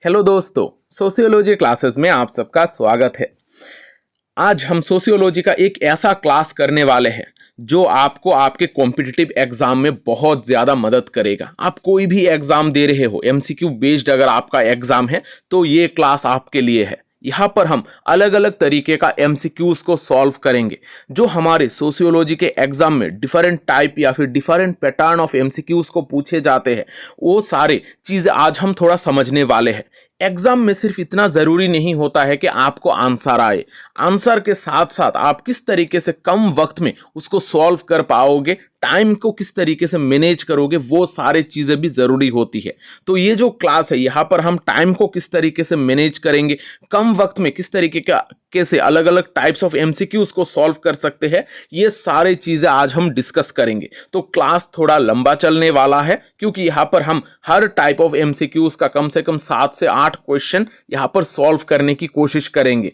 Hello दोस्तों, sociology classes में आप सबका स्वागत है। आज हम सोशियोलॉजी का एक ऐसा क्लास करने वाले हैं जो आपको आपके कॉम्पिटिटिव एग्जाम में बहुत ज़्यादा मदद करेगा। आप कोई भी एग्जाम दे रहे हो, एमसीक्यू बेस्ड अगर आपका एग्जाम है तो ये क्लास आपके लिए है। यहाँ पर हम अलग अलग तरीके का एमसीक्यूज को सॉल्व करेंगे जो हमारे सोशियोलॉजी के एग्जाम में डिफरेंट टाइप या फिर डिफरेंट पैटर्न ऑफ एमसीक्यूज को पूछे जाते हैं। वो सारे चीज़ें आज हम थोड़ा समझने वाले हैं। एग्जाम में सिर्फ इतना जरूरी नहीं होता है कि आपको आंसर आए, आंसर के साथ साथ आप किस तरीके से कम वक्त में उसको सॉल्व कर पाओगे, टाइम को किस तरीके से मैनेज करोगे, वो सारे चीजें भी जरूरी होती है। तो ये जो क्लास है यहाँ पर हम टाइम को किस तरीके से मैनेज करेंगे, कम वक्त में किस तरीके से अलग अलग टाइप्स ऑफ एमसीक्यूज को सॉल्व कर सकते हैं, ये सारे चीजें आज हम डिस्कस करेंगे। तो क्लास थोड़ा लंबा चलने वाला है क्योंकि यहाँ पर हम हर टाइप ऑफ एमसीक्यूज का कम से कम 7 से 8 क्वेश्चन यहाँ पर सॉल्व करने की कोशिश करेंगे,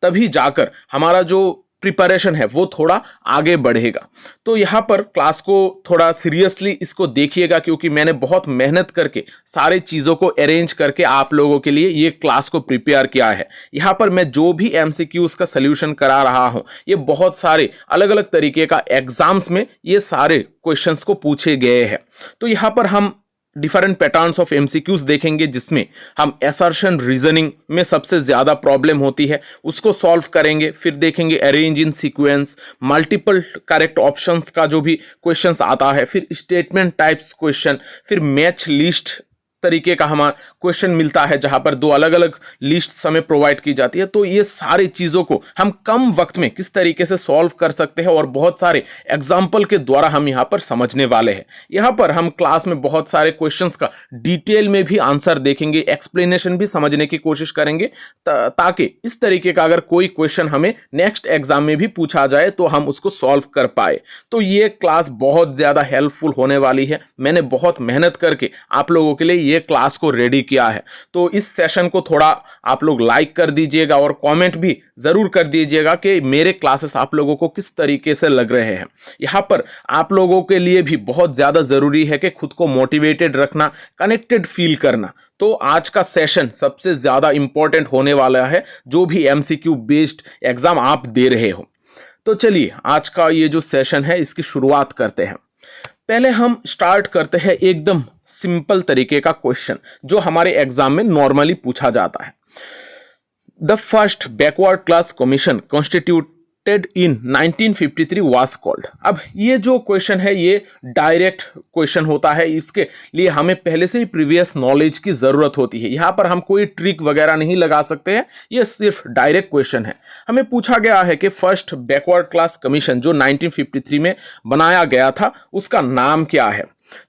तभी जाकर हमारा जो प्रिपरेशन है वो थोड़ा आगे बढ़ेगा। तो यहाँ पर क्लास को थोड़ा सीरियसली इसको देखिएगा क्योंकि मैंने बहुत मेहनत करके सारे चीज़ों को अरेंज करके आप लोगों के लिए ये क्लास को प्रिपेयर किया है। यहाँ पर मैं जो भी एमसीक्यूज का सल्यूशन करा रहा हूँ ये बहुत सारे अलग अलग तरीके का एग्जाम्स में ये सारे क्वेश्चंस को पूछे गए हैं। तो यहाँ पर हम डिफरेंट पैटर्न्स ऑफ एमसीक्यूज देखेंगे जिसमें हम असर्शन रीजनिंग में सबसे ज्यादा प्रॉब्लम होती है उसको सॉल्व करेंगे। फिर देखेंगे arrange in sequence, multiple correct options का जो भी क्वेश्चंस आता है, फिर स्टेटमेंट टाइप्स क्वेश्चन, फिर मैच लिस्ट तरीके का हमारा क्वेश्चन मिलता है जहां पर दो अलग अलग लिस्ट हमें प्रोवाइड की जाती है। तो ये सारी चीजों को हम कम वक्त में किस तरीके से सॉल्व कर सकते हैं और बहुत सारे एग्जाम्पल के द्वारा हम यहाँ पर समझने वाले हैं। यहाँ पर हम क्लास में बहुत सारे क्वेश्चंस का डिटेल में भी आंसर देखेंगे, एक्सप्लेनेशन भी समझने की कोशिश करेंगे ताकि इस तरीके का अगर कोई क्वेश्चन हमें नेक्स्ट एग्जाम में भी पूछा जाए तो हम उसको सॉल्व कर पाए। तो ये क्लास बहुत ज्यादा हेल्पफुल होने वाली है। मैंने बहुत मेहनत करके आप लोगों के लिए ये क्लास को रेडी किया है। तो इस सेशन को थोड़ा आप लोग लाइक कर दीजिएगा और कमेंट भी जरूर कर दीजिएगा कि मेरे क्लासेस आप लोगों को किस तरीके से लग रहे हैं। यहाँ पर आप लोगों के लिए भी बहुत ज्यादा जरूरी है कि खुद को मोटिवेटेड रखना, कनेक्टेड फील करना। तो आज का सेशन सबसे ज्यादा इंपॉर्टेंट होने वाला है जो भी एमसीक्यू बेस्ड एग्जाम आप दे रहे हो। तो चलिए आज का ये जो सेशन है इसकी शुरुआत करते हैं। पहले हम स्टार्ट करते हैं एकदम सिंपल तरीके का क्वेश्चन जो हमारे एग्जाम में नॉर्मली पूछा जाता है। The first backward class commission constituted in 1953 was called. अब ये जो क्वेश्चन है ये डायरेक्ट क्वेश्चन होता है, इसके लिए हमें पहले से ही प्रीवियस नॉलेज की जरूरत होती है। यहाँ पर हम कोई ट्रिक वगैरह नहीं लगा सकते हैं, ये सिर्फ डायरेक्ट क्वेश्चन है। हमें पूछा गया है कि फर्स्ट बैकवर्ड क्लास कमीशन जो 1953 में बनाया गया था उसका नाम क्या है।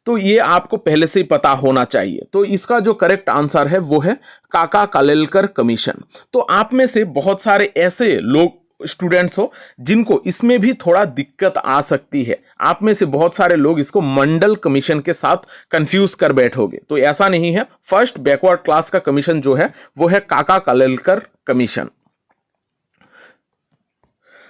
तो ये आपको पहले से ही पता होना चाहिए। तो इसका जो करेक्ट आंसर है वो है काका कालेलकर कमीशन। तो आप में से बहुत सारे ऐसे लोग स्टूडेंट्स हो जिनको इसमें भी थोड़ा दिक्कत आ सकती है। आप में से बहुत सारे लोग इसको मंडल कमीशन के साथ कंफ्यूज कर बैठोगे, तो ऐसा नहीं है। फर्स्ट बैकवर्ड क्लास का कमीशन जो है वो है काका कालेलकर कमीशन।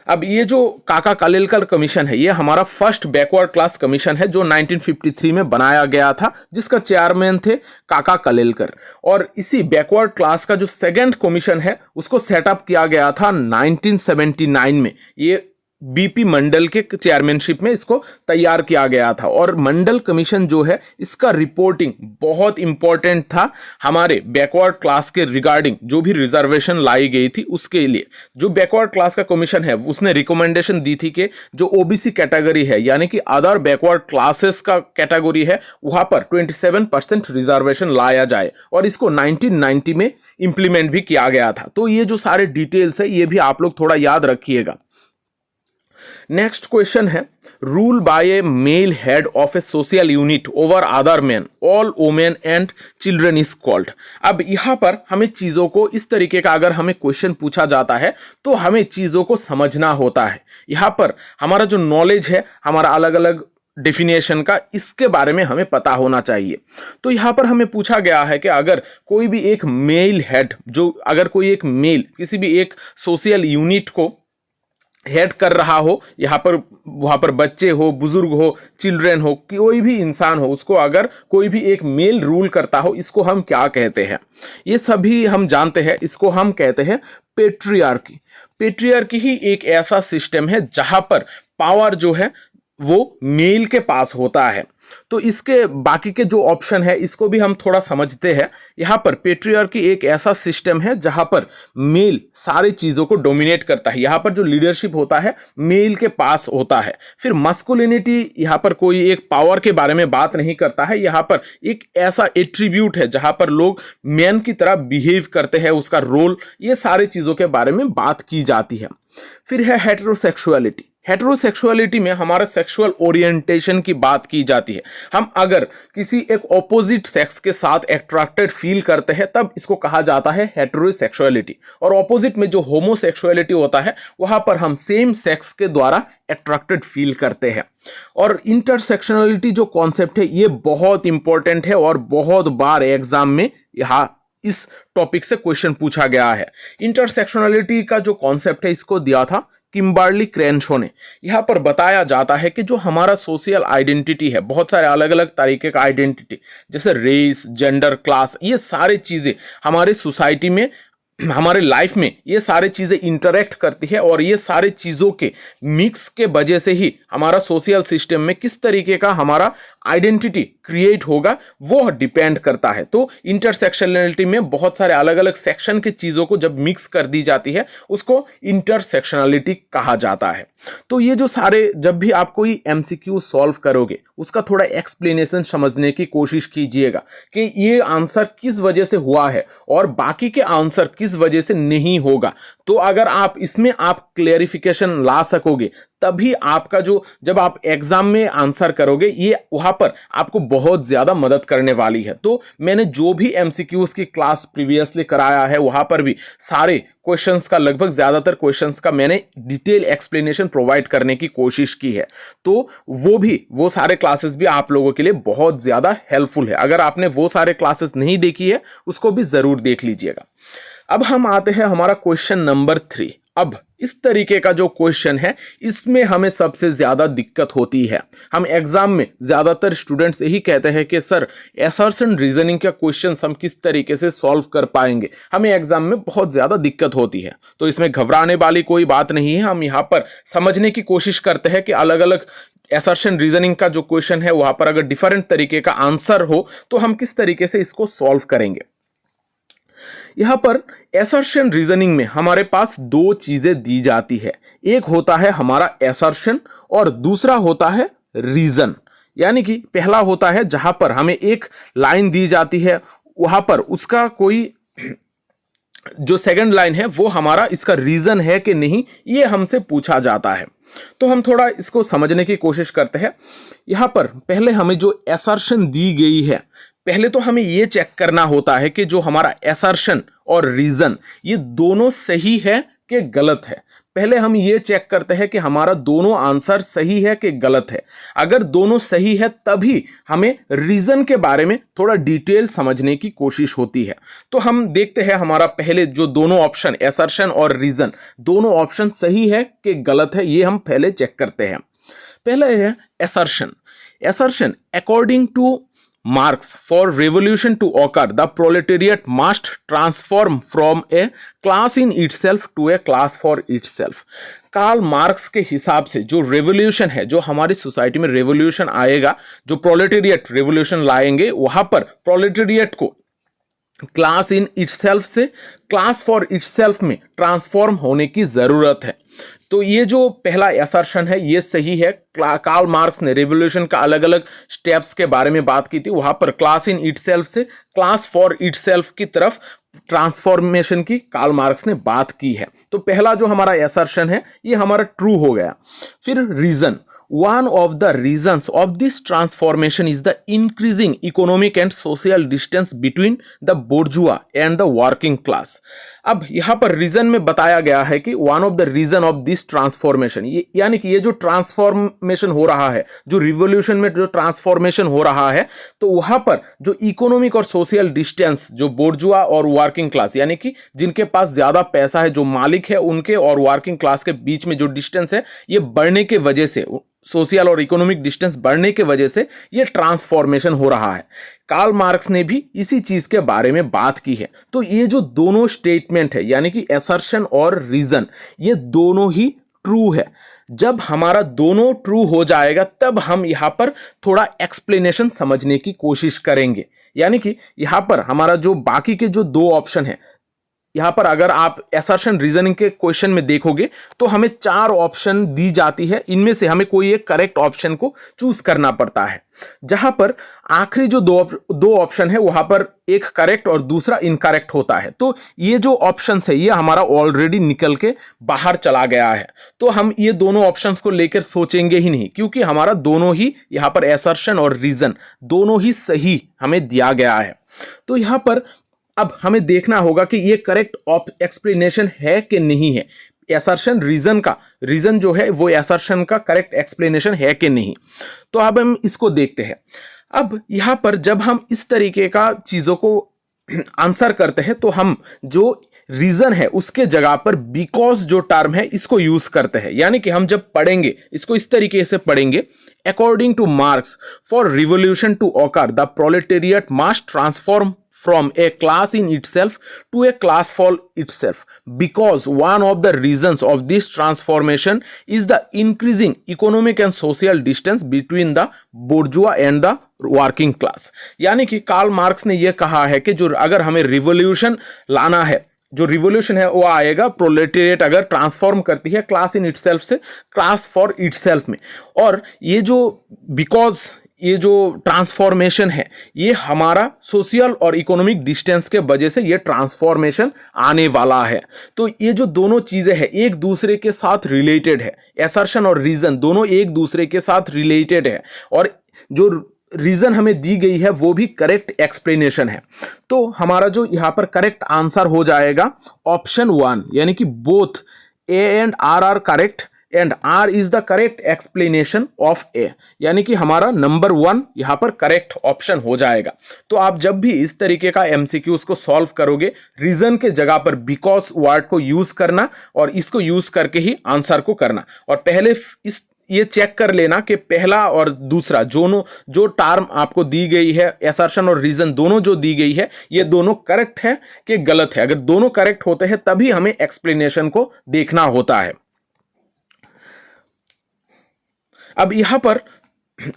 अब ये जो काका कालेलकर कमीशन है ये हमारा फर्स्ट बैकवर्ड क्लास कमीशन है जो 1953 में बनाया गया था, जिसका चेयरमैन थे काका कालेलकर। और इसी बैकवर्ड क्लास का जो सेकंड कमीशन है उसको सेटअप किया गया था 1979 में। ये बीपी मंडल के चेयरमैनशिप में इसको तैयार किया गया था। और मंडल कमीशन जो है इसका रिपोर्टिंग बहुत इंपॉर्टेंट था हमारे बैकवर्ड क्लास के रिगार्डिंग जो भी रिजर्वेशन लाई गई थी उसके लिए। जो बैकवर्ड क्लास का कमीशन है उसने रिकमेंडेशन दी थी कि जो ओबीसी कैटेगरी है यानी कि अदर बैकवर्ड क्लासेस का कैटेगरी है वहां पर 27% रिजर्वेशन लाया जाए, और इसको 1990 में इंप्लीमेंट भी किया गया था। तो ये जो सारे डिटेल्स है ये भी आप लोग थोड़ा याद रखिएगा। नेक्स्ट क्वेश्चन है rule by a male head of a social unit over other man, all women and children is called. अब यहां पर हमें चीजों को इस तरीके का अगर हमें क्वेश्चन पूछा जाता है तो हमें चीजों को समझना होता है। यहां पर हमारा जो नॉलेज है हमारा अलग अलग डेफिनेशन का, इसके बारे में हमें पता होना चाहिए। तो यहां पर हमें पूछा गया है कि अगर कोई भी एक मेल हेड, जो अगर कोई एक मेल किसी भी एक सोशल यूनिट को हेड कर रहा हो, यहाँ पर वहाँ पर बच्चे हो, बुजुर्ग हो, चिल्ड्रन हो, कोई भी इंसान हो, उसको अगर कोई भी एक मेल रूल करता हो, इसको हम क्या कहते हैं? ये सभी हम जानते हैं, इसको हम कहते हैं पेट्रियार्की। पेट्रियार्की ही एक ऐसा सिस्टम है जहां पर पावर जो है वो मेल के पास होता है। तो इसके बाकी के जो ऑप्शन है इसको भी हम थोड़ा समझते हैं। यहाँ पर पेट्रियार्की एक ऐसा सिस्टम है जहां पर मेल सारी चीजों को डोमिनेट करता है। यहाँ पर जो लीडरशिप होता है मेल के पास होता है। फिर मस्कुलिनिटी, यहाँ पर कोई एक पावर के बारे में बात नहीं करता है, यहाँ पर एक ऐसा एट्रीब्यूट है जहां पर लोग मैन की तरह बिहेव करते हैं, उसका रोल, ये सारी चीजों के बारे में बात की जाती है। फिर है हेटेरोसेक्सुअलिटी। हेटेरोसेक्सुअलिटी में हमारा सेक्सुअल ओरिएंटेशन की बात की जाती है। हम अगर किसी एक ऑपोजिट सेक्स के साथ अट्रैक्टेड फील करते हैं तब इसको कहा जाता है हेटेरोसेक्सुअलिटी। और ऑपोजिट में जो होमोसेक्सुअलिटी होता है वहां पर हम सेम सेक्स के द्वारा अट्रैक्टेड फील करते हैं। और इंटरसेक्शनलिटी जो कॉन्सेप्ट है ये बहुत इंपॉर्टेंट है और बहुत बार एग्जाम में यहाँ इस टॉपिक से क्वेश्चन पूछा गया है। इंटरसेक्शनलिटी का जो कॉन्सेप्ट है इसको दिया था किम्बर्ली क्रेंशो ने। यहाँ पर बताया जाता है कि जो हमारा सोशल आइडेंटिटी है, बहुत सारे अलग अलग तरीके का आइडेंटिटी, जैसे रेस, जेंडर, क्लास, ये सारी चीजें हमारे सोसाइटी में, हमारे लाइफ में ये सारी चीजें इंटरेक्ट करती है और ये सारी चीजों के मिक्स के वजह से ही हमारा सोशल सिस्टम में किस तरीके का हमारा आइडेंटिटी क्रिएट होगा वो डिपेंड करता है। तो इंटरसेक्शनलिटी में बहुत सारे अलग अलग सेक्शन की चीजों को जब मिक्स कर दी जाती है उसको इंटरसेक्शनलिटी कहा जाता है। तो ये जो सारे, जब भी आप कोई एमसीक्यू सॉल्व करोगे उसका थोड़ा एक्सप्लेनेशन समझने की कोशिश कीजिएगा कि ये आंसर किस वजह से हुआ है और बाकी के आंसर किस वजह से नहीं होगा। तो अगर आप इसमें आप क्लेरिफिकेशन ला सकोगे तभी आपका जो, जब आप एग्जाम में आंसर करोगे ये वहां पर आपको बहुत ज्यादा मदद करने वाली है। तो मैंने जो भी एमसीक्यूज की क्लास प्रीवियसली कराया है वहां पर भी सारे क्वेश्चंस का, लगभग ज्यादातर क्वेश्चंस का मैंने डिटेल एक्सप्लेनेशन प्रोवाइड करने की कोशिश की है। तो वो सारे क्लासेस भी आप लोगों के लिए बहुत ज्यादा हेल्पफुल है। अगर आपने वो सारे क्लासेस नहीं देखी है उसको भी जरूर देख लीजिएगा। अब हम आते हैं हमारा क्वेश्चन नंबर 3। अब इस तरीके का जो क्वेश्चन है इसमें हमें सबसे ज्यादा दिक्कत होती है। हम एग्जाम में ज्यादातर स्टूडेंट्स यही कहते हैं कि सर असर्शन रीजनिंग का क्वेश्चन हम किस तरीके से सॉल्व कर पाएंगे, हमें एग्जाम में बहुत ज्यादा दिक्कत होती है। तो इसमें घबराने वाली कोई बात नहीं है। हम यहाँ पर समझने की कोशिश करते हैं कि अलग अलग असर्शन रीजनिंग का जो क्वेश्चन है वहां पर अगर डिफरेंट तरीके का आंसर हो तो हम किस तरीके से इसको सॉल्व करेंगे। यहां पर असर्शन रीजनिंग में हमारे पास दो चीजें दी जाती है, एक होता है हमारा असर्शन और दूसरा होता है रीजन। यानी कि पहला होता है जहां पर हमें एक लाइन दी जाती है, वहां पर उसका कोई जो सेकंड लाइन है वो हमारा इसका रीजन है कि नहीं ये हमसे पूछा जाता है। तो हम थोड़ा इसको समझने की कोशिश करते हैं। यहां पर पहले हमें जो असर्शन दी गई है, पहले तो हमें यह चेक करना होता है कि जो हमारा असर्शन और रीजन ये दोनों सही है कि गलत है। पहले हम ये चेक करते हैं कि हमारा दोनों आंसर सही है कि गलत है। अगर दोनों सही है तभी हमें रीजन के बारे में थोड़ा डिटेल समझने की कोशिश होती है। तो हम देखते हैं हमारा पहले जो दोनों ऑप्शन असर्शन और रीजन, दोनों ऑप्शन सही है कि गलत है, ये हम पहले चेक करते हैं। पहला है assertion. Assertion, according to Marx, for revolution to occur, the proletariat must transform from a class in itself to a class for itself. Karl Marx के हिसाब से जो रेवोल्यूशन है, जो हमारी सोसाइटी में रेवोल्यूशन आएगा, जो प्रोलेटेरिएट रेवोल्यूशन लाएंगे, वहां पर प्रोलेटेरिएट को क्लास इन इटसेल्फ से क्लास फॉर इटसेल्फ में ट्रांसफॉर्म होने की जरूरत है। तो ये जो पहला असर्शन है ये सही है। कार्ल मार्क्स ने रेवोल्यूशन का अलग अलग स्टेप्स के बारे में बात की थी, वहां पर क्लास इन इटसेल्फ से क्लास फॉर इटसेल्फ की तरफ ट्रांसफॉर्मेशन की कार्ल मार्क्स ने बात की है। तो पहला जो हमारा असर्शन है ये हमारा ट्रू हो गया। फिर reason, one of the reasons of this transformation is the increasing economic and social distance between the bourgeois and the working class. अब यहाँ पर रीजन में बताया गया है कि one of the reason of this transformation, यानी कि ये जो ट्रांसफॉर्मेशन हो रहा है, जो रिवॉल्यूशन में जो ट्रांसफॉर्मेशन हो रहा है, तो वहां पर जो इकोनॉमिक और सोशल डिस्टेंस, जो बोर्जुआ और वर्किंग क्लास, यानी कि जिनके पास ज्यादा पैसा है, जो मालिक है उनके और वर्किंग क्लास के बीच में जो डिस्टेंस है, ये बढ़ने के वजह से, सोशल और इकोनॉमिक डिस्टेंस बढ़ने के वजह से ये ट्रांसफॉर्मेशन हो रहा है। कार्ल मार्क्स ने भी इसी चीज के बारे में बात की है। तो ये जो दोनों स्टेटमेंट है, यानी कि असर्शन और रीजन, ये दोनों ही ट्रू है। जब हमारा दोनों ट्रू हो जाएगा तब हम यहां पर थोड़ा एक्सप्लेनेशन समझने की कोशिश करेंगे। यानी कि यहां पर हमारा जो बाकी के जो दो ऑप्शन है, यहां पर अगर आप असर्शन रीजनिंग के क्वेश्चन में देखोगे तो हमें 4 ऑप्शन दी जाती है, इनमें से हमें कोई एक करेक्ट ऑप्शन को चूज करना पड़ता है। जहां पर आखिरी जो दो ऑप्शन है वहां पर एक करेक्ट और दूसरा इनकरेक्ट होता है। तो ये जो ऑप्शन है ये हमारा ऑलरेडी निकल के बाहर चला गया है, तो हम ये दोनों ऑप्शंस को लेकर सोचेंगे ही नहीं, क्योंकि हमारा दोनों ही यहां पर असर्शन और रीजन दोनों ही सही हमें दिया गया है। तो यहां पर अब हमें देखना होगा कि ये करेक्ट एक्सप्लेनेशन है कि नहीं है। असर्शन रीजन का, रीजन जो है वो असर्शन का करेक्ट एक्सप्लेनेशन है कि नहीं। तो अब हम इसको देखते हैं। अब यहां पर जब हम इस तरीके का चीजों को आंसर करते हैं तो हम जो रीजन है उसके जगह पर बिकॉज जो टर्म है इसको यूज करते हैं। यानी कि हम जब पढ़ेंगे इसको इस तरीके से पढ़ेंगे, according to Marx for revolution to occur the proletariat must transform from a class in itself to a class for itself, because one of the reasons of this transformation is the increasing economic and social distance between the bourgeois and the working class। यानी कि Karl Marx ने यह कहा है कि जो अगर हमें रिवोल्यूशन लाना है, जो रिवोल्यूशन है वो आएगा प्रोलेटेरिएट अगर ट्रांसफॉर्म करती है क्लास इन इटसेल्फ से क्लास फॉर इटसेल्फ में। और ये जो बिकॉज ये जो ट्रांसफॉर्मेशन है ये हमारा सोशल और इकोनॉमिक डिस्टेंस के वजह से ये ट्रांसफॉर्मेशन आने वाला है। तो ये जो दोनों चीजें हैं एक दूसरे के साथ रिलेटेड है, असर्शन और रीजन दोनों एक दूसरे के साथ रिलेटेड है, और जो रीजन हमें दी गई है वो भी करेक्ट एक्सप्लेनेशन है। तो हमारा जो यहां पर करेक्ट आंसर हो जाएगा ऑप्शन 1, यानी कि both A and R are correct and R is the correct explanation of A, यानी कि हमारा नंबर 1 यहां पर करेक्ट ऑप्शन हो जाएगा। तो आप जब भी इस तरीके का MCQs को सॉल्व करोगे, रीजन के जगह पर बिकॉज वर्ड को यूज करना और इसको यूज करके ही आंसर को करना। और पहले ये चेक कर लेना कि पहला और दूसरा जो टर्म आपको दी गई है, असर्शन और रीजन दोनों जो दी गई है, ये दोनों करेक्ट है कि गलत है। अगर दोनों करेक्ट होते हैं तभी हमें एक्सप्लेनेशन को देखना होता है। अब यहां पर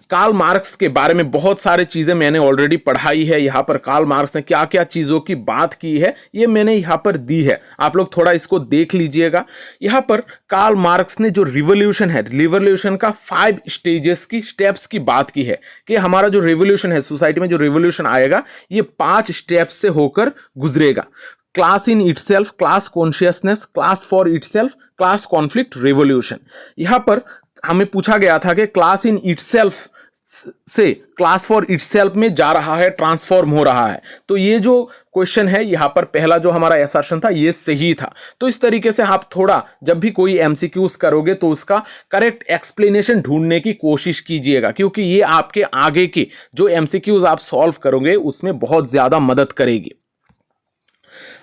कार्ल मार्क्स के बारे में बहुत सारी चीजें मैंने ऑलरेडी पढ़ाई है। यहां पर कार्ल मार्क्स ने क्या क्या चीजों की बात की है ये मैंने यहां पर दी है, आप लोग थोड़ा इसको देख लीजिएगा। यहां पर कार्ल मार्क्स ने जो रिवोल्यूशन है, रिवोल्यूशन का 5 स्टेप्स की बात की है कि हमारा जो रिवोल्यूशन है, सोसाइटी में जो रिवोल्यूशन आएगा ये 5 स्टेप्स से होकर गुजरेगा। Class in itself, class consciousness, class for itself, class conflict, revolution. यहां पर हमें पूछा गया था कि क्लास इन इटसेल्फ से क्लास फॉर इटसेल्फ में जा रहा है, ट्रांसफॉर्म हो रहा है। तो ये जो क्वेश्चन है यहां पर पहला जो हमारा असर्शन था ये सही था। तो इस तरीके से आप थोड़ा जब भी कोई MCQs करोगे तो उसका करेक्ट एक्सप्लेनेशन ढूंढने की कोशिश कीजिएगा, क्योंकि ये आपके आगे के जो MCQs आप सॉल्व करोगे उसमें बहुत ज्यादा मदद करेगी।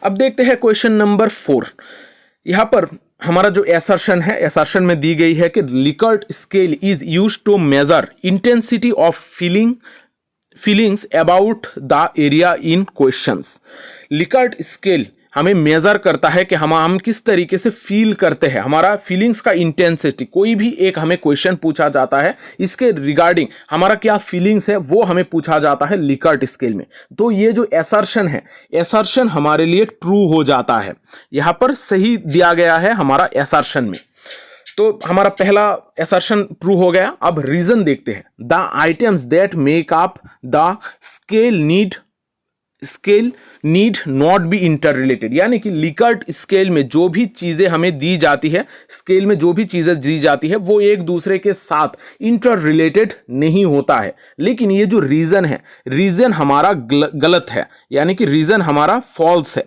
अब देखते हैं क्वेश्चन नंबर 4। यहां पर हमारा जो असर्शन है, असर्शन में दी गई है कि Likert scale is used to measure intensity of feelings about the area in questions. Likert scale हमें मेजर करता है कि हम किस तरीके से फील करते हैं, हमारा फीलिंग्स का इंटेंसिटी। कोई भी एक हमें क्वेश्चन पूछा जाता है इसके रिगार्डिंग हमारा क्या फीलिंग्स है वो हमें पूछा जाता है लिकर्ट स्केल में। तो ये जो असर्शन है, असर्शन हमारे लिए ट्रू हो जाता है। यहां पर सही दिया गया है हमारा असर्शन में। तो हमारा पहला असर्शन ट्रू हो गया। अब रीजन देखते हैं। The items that make up the scale need scale need not be inter related, यानी कि लिकर्ट स्केल में जो भी चीजें हमें दी जाती है, स्केल में जो भी चीजें दी जाती है वो एक दूसरे के साथ इंटर रिलेटेड नहीं होता है। लेकिन ये जो रीजन है, रीजन हमारा गलत है, यानी कि रीजन हमारा फॉल्स है।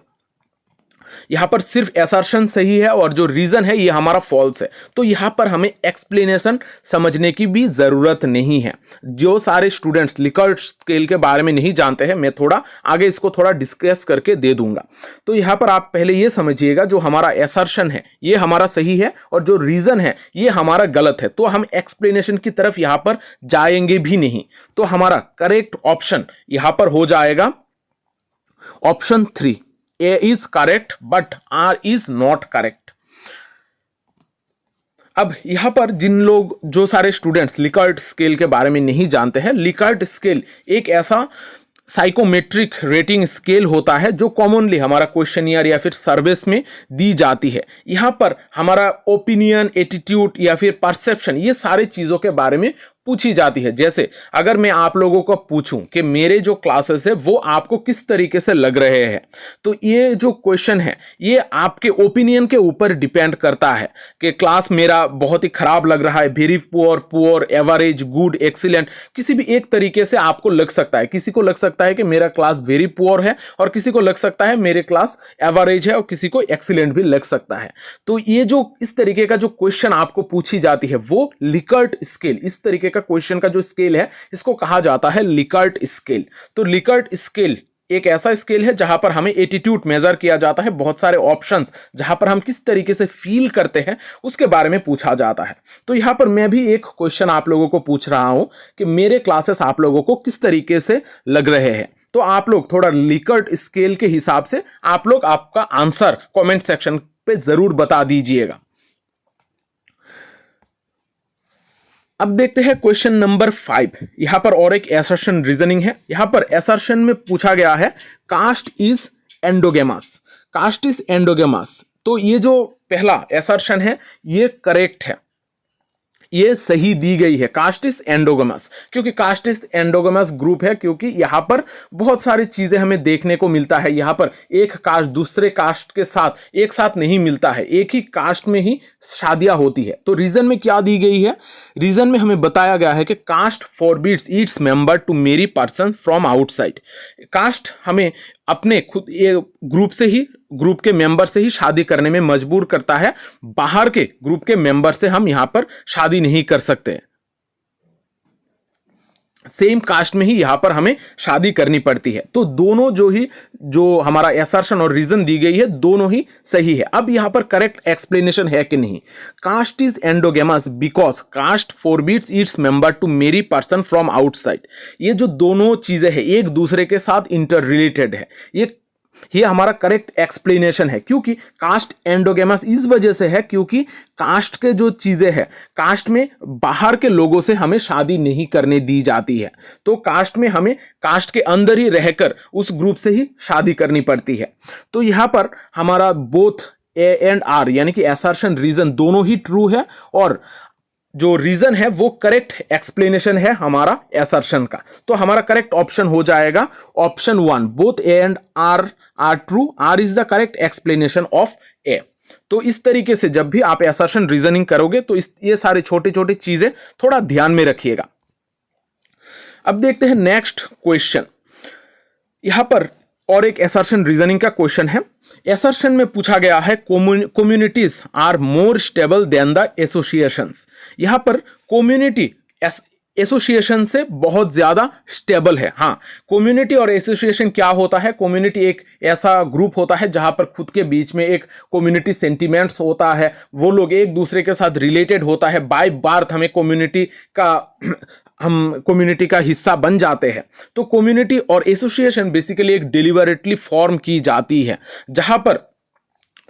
यहां पर सिर्फ असर्शन सही है और जो रीजन है ये हमारा फॉल्स है। तो यहां पर हमें एक्सप्लेनेशन समझने की भी जरूरत नहीं है। जो सारे स्टूडेंट्स लिकर्ट स्केल के बारे में नहीं जानते हैं, मैं थोड़ा आगे इसको थोड़ा डिस्कस करके दे दूंगा। तो यहां पर आप पहले ये समझिएगा, जो हमारा असर्शन है ये हमारा सही है और जो रीजन है ये हमारा गलत है। तो हम एक्सप्लेनेशन की तरफ यहां पर जाएंगे भी नहीं। तो हमारा करेक्ट ऑप्शन यहां पर हो जाएगा option 3, A is correct but R is not correct। अब यहां पर जिन लोग, जो सारे स्टूडेंट्स लिकर्ट स्केल के बारे में नहीं जानते हैं, लिकर्ट स्केल एक ऐसा साइकोमेट्रिक रेटिंग स्केल होता है जो कॉमनली हमारा क्वेश्चनियर या फिर सर्विस में दी जाती है। यहां पर हमारा ओपिनियन, एटीट्यूड या फिर परसेप्शन, ये सारे चीजों के बारे में पूछी जाती है। जैसे अगर मैं आप लोगों को पूछूं कि मेरे जो क्लासेस है वो आपको किस तरीके से लग रहे हैं, तो ये जो क्वेश्चन है ये आपके ओपिनियन के ऊपर डिपेंड करता है कि क्लास मेरा बहुत ही खराब लग रहा है, very poor, poor, average, good, excellent, किसी भी एक तरीके से आपको लग सकता है। किसी को लग सकता है कि मेरा क्लास वेरी पुअर है और किसी को लग सकता है मेरे क्लास एवरेज है और किसी को एक्सीलेंट भी लग सकता है। तो ये जो इस तरीके का जो क्वेश्चन आपको पूछी जाती है वो लिकर्ट स्केल, इस तरीके का क्वेश्चन का जो स्केल है इसको कहा जाता है लिकर्ट स्केल। तो लिकर्ट स्केल एक ऐसा स्केल है जहां पर हमें एटीट्यूड मेजर किया जाता है, बहुत सारे ऑप्शंस जहां पर हम किस तरीके से फील करते हैं उसके बारे में पूछा जाता है। तो यहां पर मैं भी एक क्वेश्चन आप लोगों को पूछ रहा हूं कि मेरे क्लासेस आप लोगों को किस तरीके से लग रहे हैं। तो आप लोग थोड़ा लिकर्ट स्केल के हिसाब से आप लोग आपका आंसर कमेंट सेक्शन पे जरूर बता दीजिएगा। अब देखते हैं क्वेश्चन नंबर 5। यहां पर और एक असर्शन रीजनिंग है। यहां पर असर्शन में पूछा गया है cast is endogamous, cast is endogamous. तो ये जो पहला असर्शन है ये करेक्ट है, ये सही दी गई है, कास्ट इज एंडोगेमस। क्योंकि कास्ट इज एंडोगेमस ग्रुप है, क्योंकि यहां पर बहुत सारी चीजें हमें देखने को मिलता है। यहां पर एक कास्ट दूसरे कास्ट के साथ एक साथ नहीं मिलता है, एक ही कास्ट में ही शादियां होती है। तो रीजन में क्या दी गई है, रीजन में हमें बताया गया है कि caste forbids its member to marry person from outside. Caste हमें अपने खुद ये ग्रुप से ही, ग्रुप के मेंबर से ही शादी करने में मजबूर करता है, बाहर के ग्रुप के मेंबर से हम यहां पर शादी नहीं कर सकते। सेम कास्ट में ही यहां पर हमें शादी करनी पड़ती है। तो दोनों जो हमारा असर्शन और रीजन दी गई है दोनों ही सही है। अब यहां पर करेक्ट एक्सप्लेनेशन है कि नहीं, caste is endogamous because caste forbids its member to marry person from outside. ये जो दोनों चीजें हैं एक दूसरे के साथ इंटर रिलेटेड है, ये हमारा करेक्ट एक्सप्लेनेशन है। क्योंकि कास्ट एंडोगेमस इस वजह से है क्योंकि कास्ट के जो चीजें हैं, कास्ट में बाहर के लोगों से हमें शादी नहीं करने दी जाती है। तो कास्ट में हमें कास्ट के अंदर ही रहकर उस ग्रुप से ही शादी करनी पड़ती है। तो यहां पर हमारा बोथ ए एंड आर यानी कि असर्शन रीजन दोनों ही ट्रू है और जो रीजन है वो करेक्ट एक्सप्लेनेशन है हमारा असर्शन का। तो हमारा करेक्ट ऑप्शन हो जाएगा option 1, both A and R are true, R is the correct explanation of A. तो इस तरीके से जब भी आप असर्शन रीजनिंग करोगे तो ये सारी छोटी छोटी चीजें थोड़ा ध्यान में रखिएगा। अब देखते हैं नेक्स्ट क्वेश्चन। यहां पर और एक असर्शन रीजनिंग का क्वेश्चन है। असर्शन में पूछा गया है communities are more stable than the associations. यहां पर कम्युनिटी एसोसिएशन से बहुत ज्यादा स्टेबल है। हाँ, कम्युनिटी और एसोसिएशन क्या होता है, कम्युनिटी एक ऐसा ग्रुप होता है जहां पर खुद के बीच में एक कम्युनिटी सेंटिमेंट्स होता है, वो लोग एक दूसरे के साथ रिलेटेड होता है, बाय बर्थ हम कम्युनिटी का हिस्सा बन जाते हैं। तो कम्युनिटी और एसोसिएशन बेसिकली एक डिलिबरेटली फॉर्म की जाती है, जहां पर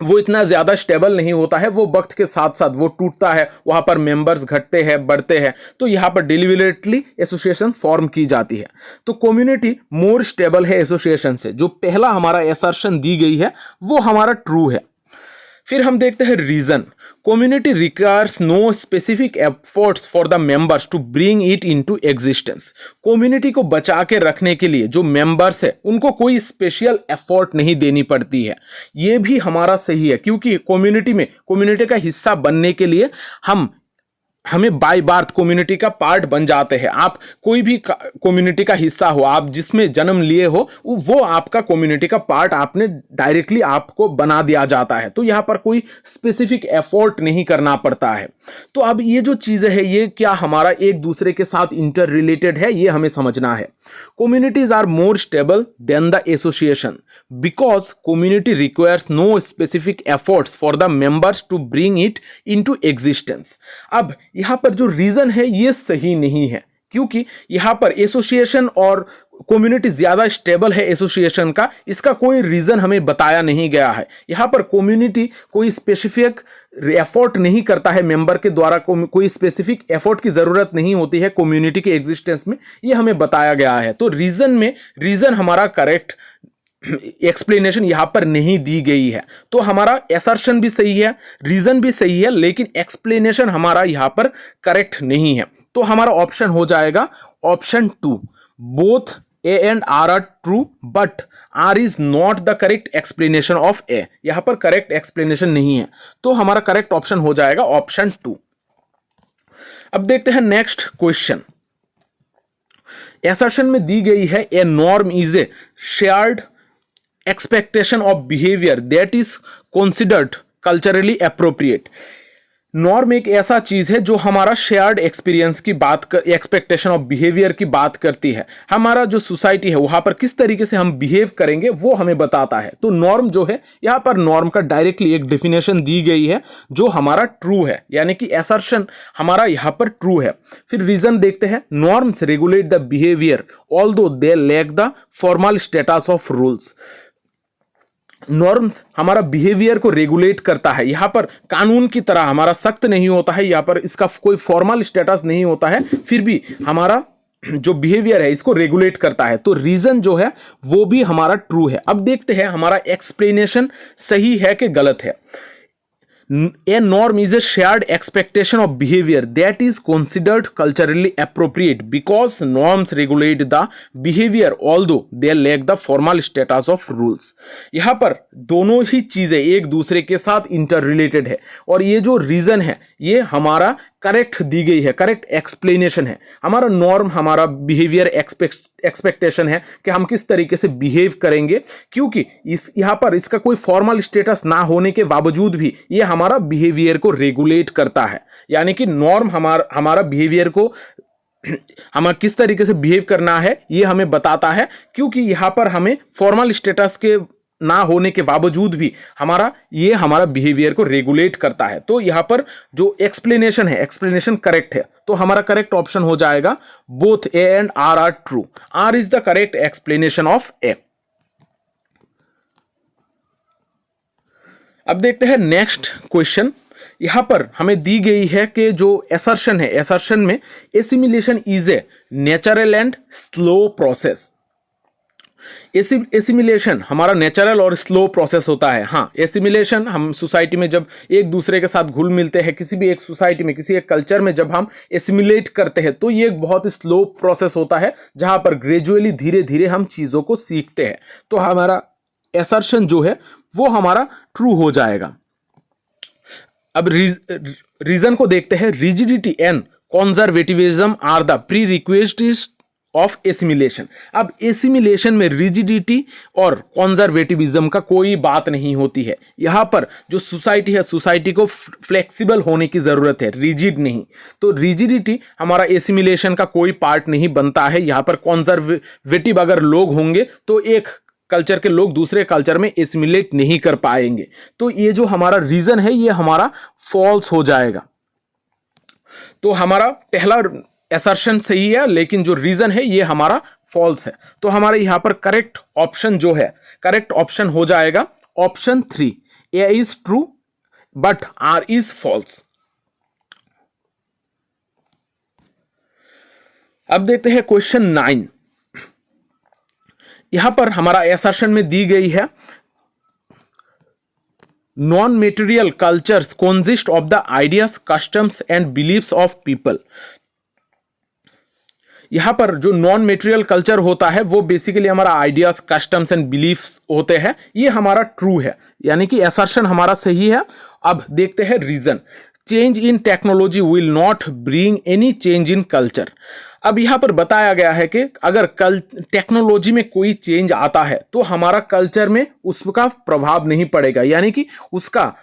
वो इतना ज्यादा स्टेबल नहीं होता है, वो वक्त के साथ साथ वो टूटता है, वहां पर मेंबर्स घटते हैं, बढ़ते हैं। तो यहां पर डिलिबरेटली एसोसिएशन फॉर्म की जाती है। तो कम्युनिटी मोर स्टेबल है एसोसिएशन से। जो पहला हमारा असर्शन दी गई है वो हमारा ट्रू है। फिर हम देखते हैं reason. Community requires no specific efforts for the members to bring it into existence. Community को बचा के रखने के लिए जो मेंबर्स है उनको कोई स्पेशल एफर्ट नहीं देनी पड़ती है। ये भी हमारा सही है, क्योंकि कम्युनिटी का हिस्सा बनने के लिए हमें बाय बर्थ कम्युनिटी का पार्ट बन जाते हैं। आप कोई भी कम्युनिटी का हिस्सा हो, आप जिसमें जन्म लिए हो, वो आपका कम्युनिटी का पार्ट आपने डायरेक्टली आपको बना दिया जाता है। तो यहां पर कोई स्पेसिफिक एफर्ट नहीं करना पड़ता है। तो अब ये जो चीजें है ये क्या हमारा एक दूसरे के साथ इंटर रिलेटेड है, ये हमें समझना है। Communities are more stable than the association because community requires no specific efforts for the members to bring it into existence. अब यहां पर जो रीजन है ये सही नहीं है, क्योंकि यहां पर एसोसिएशन और कम्युनिटी ज्यादा स्टेबल है एसोसिएशन का, इसका कोई रीजन हमें बताया नहीं गया है। यहां पर कम्युनिटी कोई स्पेसिफिक एफर्ट नहीं करता है, मेंबर के द्वारा कोई स्पेसिफिक एफर्ट की जरूरत नहीं होती है कम्युनिटी के एग्जिस्टेंस में, ये हमें बताया गया है। तो रीजन हमारा करेक्ट एक्सप्लेनेशन यहां पर नहीं दी गई है। तो हमारा असर्शन भी सही है, रीजन भी सही है, लेकिन एक्सप्लेनेशन हमारा यहां पर करेक्ट नहीं है। तो हमारा ऑप्शन हो जाएगा option 2, both A and R are true but R is not the correct explanation of A। यहां पर करेक्ट एक्सप्लेनेशन नहीं है, तो हमारा करेक्ट ऑप्शन हो जाएगा ऑप्शन 2। अब देखते हैं नेक्स्ट क्वेश्चन। असर्शन में दी गई है a norm is a shared expectation of behaviour that is considered culturally appropriate. Norm एक ऐसा चीज है जो हमारा शेयर्ड एक्सपीरियंस की एक्सपेक्टेशन ऑफ बिहेवियर की बात करती है। हमारा जो सोसाइटी है वहां पर किस तरीके से हम बिहेव करेंगे वो हमें बताता है। तो नॉर्म जो है, यहां पर नॉर्म का डायरेक्टली एक डेफिनेशन दी गई है जो हमारा ट्रू है, यानी कि असर्शन हमारा यहां पर ट्रू है। फिर रीजन देखते हैं। Norms regulate the behaviour although they lack the formal status of rules. Norms हमारा बिहेवियर को रेगुलेट करता है, यहां पर कानून की तरह हमारा सख्त नहीं होता है, यहां पर इसका कोई फॉर्मल स्टेटस नहीं होता है, फिर भी हमारा जो बिहेवियर है इसको रेगुलेट करता है। तो रीजन जो है वो भी हमारा ट्रू है। अब देखते हैं हमारा एक्सप्लेनेशन सही है कि गलत है। A norm is a shared expectation of behavior that is considered culturally appropriate because norms regulate the behavior although they lack the formal status of rules। यहां पर दोनों ही चीजें एक दूसरे के साथ इंटर रिलेटेड है, और ये जो रीजन है ये हमारा करेक्ट दी गई है, करेक्ट एक्सप्लेनेशन है। हमारा नॉर्म हमारा बिहेवियर एक्सपेक्टेशन है कि हम किस तरीके से बिहेव करेंगे, क्योंकि यहां पर इसका कोई फॉर्मल स्टेटस ना होने के बावजूद भी ये हमारा बिहेवियर को रेगुलेट करता है। यानी कि नॉर्म हमारा बिहेवियर को हमें किस तरीके से बिहेव करना है ये हमें बताता है, क्योंकि यहां पर हमें फॉर्मल स्टेटस के ना होने के बावजूद भी हमारा बिहेवियर को रेगुलेट करता है। तो यहां पर जो एक्सप्लेनेशन है, एक्सप्लेनेशन करेक्ट है। तो हमारा करेक्ट ऑप्शन हो जाएगा both A and R are true. R is the correct explanation of A. अब देखते हैं नेक्स्ट क्वेश्चन। यहां पर हमें दी गई है कि जो असर्शन है, असर्शन में assimilation is a natural and slow process. Assimilation हमारा नेचुरल और स्लो प्रोसेस होता है। हाँ, एसिमिलेशन हम सोसाइटी में जब एक दूसरे के साथ घुल मिलते हैं, किसी भी एक सोसाइटी में, किसी एक कल्चर में जब हम एसिमिलेट करते हैं तो ये एक बहुत स्लो प्रोसेस होता है, जहां पर ग्रेजुअली धीरे धीरे हम चीजों को सीखते हैं। तो हमारा असर्शन जो है वो हमारा ट्रू हो जाएगा। अब रीजन को देखते हैं। Rigidity and conservatism are the prerequisite of assimilation. अब एसिमिलेशन में रिजिडिटी और कंजर्वेटिविज्म का कोई बात नहीं होती है। यहां पर जो सोसाइटी है, सोसाइटी को फ्लेक्सिबल होने की जरूरत है, रिजिड नहीं। तो रिजिडिटी हमारा एसिमिलेशन का कोई पार्ट नहीं बनता है। यहां पर कंजर्वेटिव अगर लोग होंगे तो एक कल्चर के लोग दूसरे कल्चर में एसिमिलेट नहीं कर पाएंगे। तो ये जो हमारा रीजन है ये हमारा फॉल्स हो जाएगा। तो हमारा पहला असर्शन सही है, लेकिन जो रीजन है ये हमारा फॉल्स है। तो हमारे यहां पर करेक्ट ऑप्शन जो है, करेक्ट ऑप्शन हो जाएगा option 3, A is true but R is false. अब देखते हैं क्वेश्चन 9। यहां पर हमारा असर्शन में दी गई है non material cultures consist of the ideas, customs and beliefs of people। यहां पर जो नॉन मेटेरियल कल्चर होता है वो बेसिकली हमारा आइडियाज, कस्टम्स एंड बिलीफ्स होते हैं, ये हमारा ट्रू है, यानी कि असर्शन हमारा सही है। अब देखते हैं reason. Change in technology will not bring any change in culture. अब यहां पर बताया गया है कि अगर टेक्नोलॉजी में कोई चेंज आता है तो हमारा कल्चर में उसका प्रभाव नहीं पड़ेगा, यानी कि उसका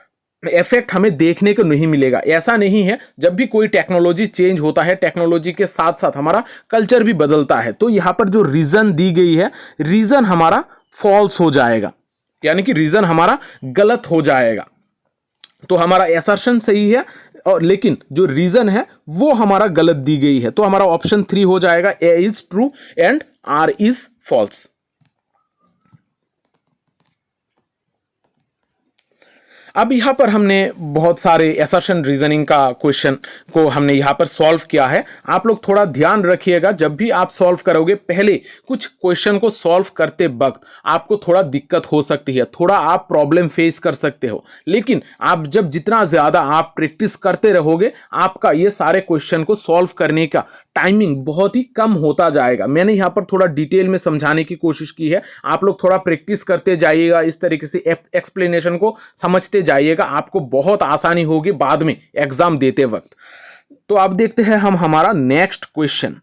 इफेक्ट हमें देखने को नहीं मिलेगा। ऐसा नहीं है, जब भी कोई टेक्नोलॉजी चेंज होता है, टेक्नोलॉजी के साथ साथ हमारा कल्चर भी बदलता है। तो यहां पर जो रीजन दी गई है, रीजन हमारा फॉल्स हो जाएगा, यानी कि रीजन हमारा गलत हो जाएगा। तो हमारा असर्शन सही है और लेकिन जो रीजन है वो हमारा गलत दी गई है। तो हमारा ऑप्शन 3 हो जाएगा, A is true and R is false. अब यहां पर हमने बहुत सारे असर्शन रीजनिंग का क्वेश्चन को हमने यहां पर सॉल्व किया है। आप लोग थोड़ा ध्यान रखिएगा, जब भी आप सॉल्व करोगे पहले कुछ क्वेश्चन को सॉल्व करते वक्त आपको थोड़ा दिक्कत हो सकती है, थोड़ा आप प्रॉब्लम फेस कर सकते हो, लेकिन आप जब जितना ज्यादा आप प्रैक्टिस करते रहोगे आपका ये सारे क्वेश्चन को सॉल्व करने का टाइमिंग बहुत ही कम होता जाएगा। मैंने यहां पर थोड़ा डिटेल में समझाने की कोशिश की है, आप लोग थोड़ा प्रैक्टिस करते जाइएगा, इस तरीके से एक्सप्लेनेशन को समझते जाइएगा, आपको बहुत आसानी होगी बाद में एग्जाम देते वक्त। तो अब देखते हैं हम हमारा next question.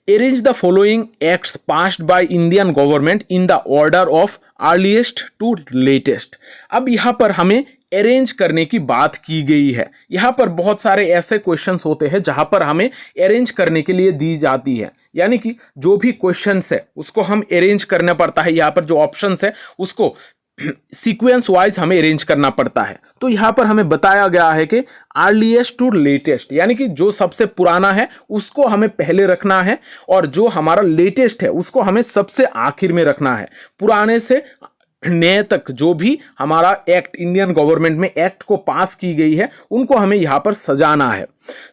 Arrange the following acts passed by Indian government in the order of earliest to latest. अब यहां पर हमें अरेंज करने की बात की गई है। यहां पर बहुत सारे ऐसे क्वेश्चंस होते हैं जहां पर हमें अरेंज करने के लिए दी जाती है, यानी कि जो भी क्वेश्चंस है उसको हम अरेंज करना पड़ता है। यहां पर जो ऑप्शंस है उसको सीक्वेंस वाइज हमें अरेंज करना पड़ता है। तो यहां पर हमें बताया गया है कि अर्लीस्ट टू लेटेस्ट, यानी कि जो सबसे पुराना है उसको हमें पहले रखना है और जो हमारा लेटेस्ट है उसको हमें सबसे आखिर में रखना है। पुराने से नए तक जो भी हमारा एक्ट, इंडियन गवर्नमेंट में एक्ट को पास की गई है, उनको हमें यहां पर सजाना है।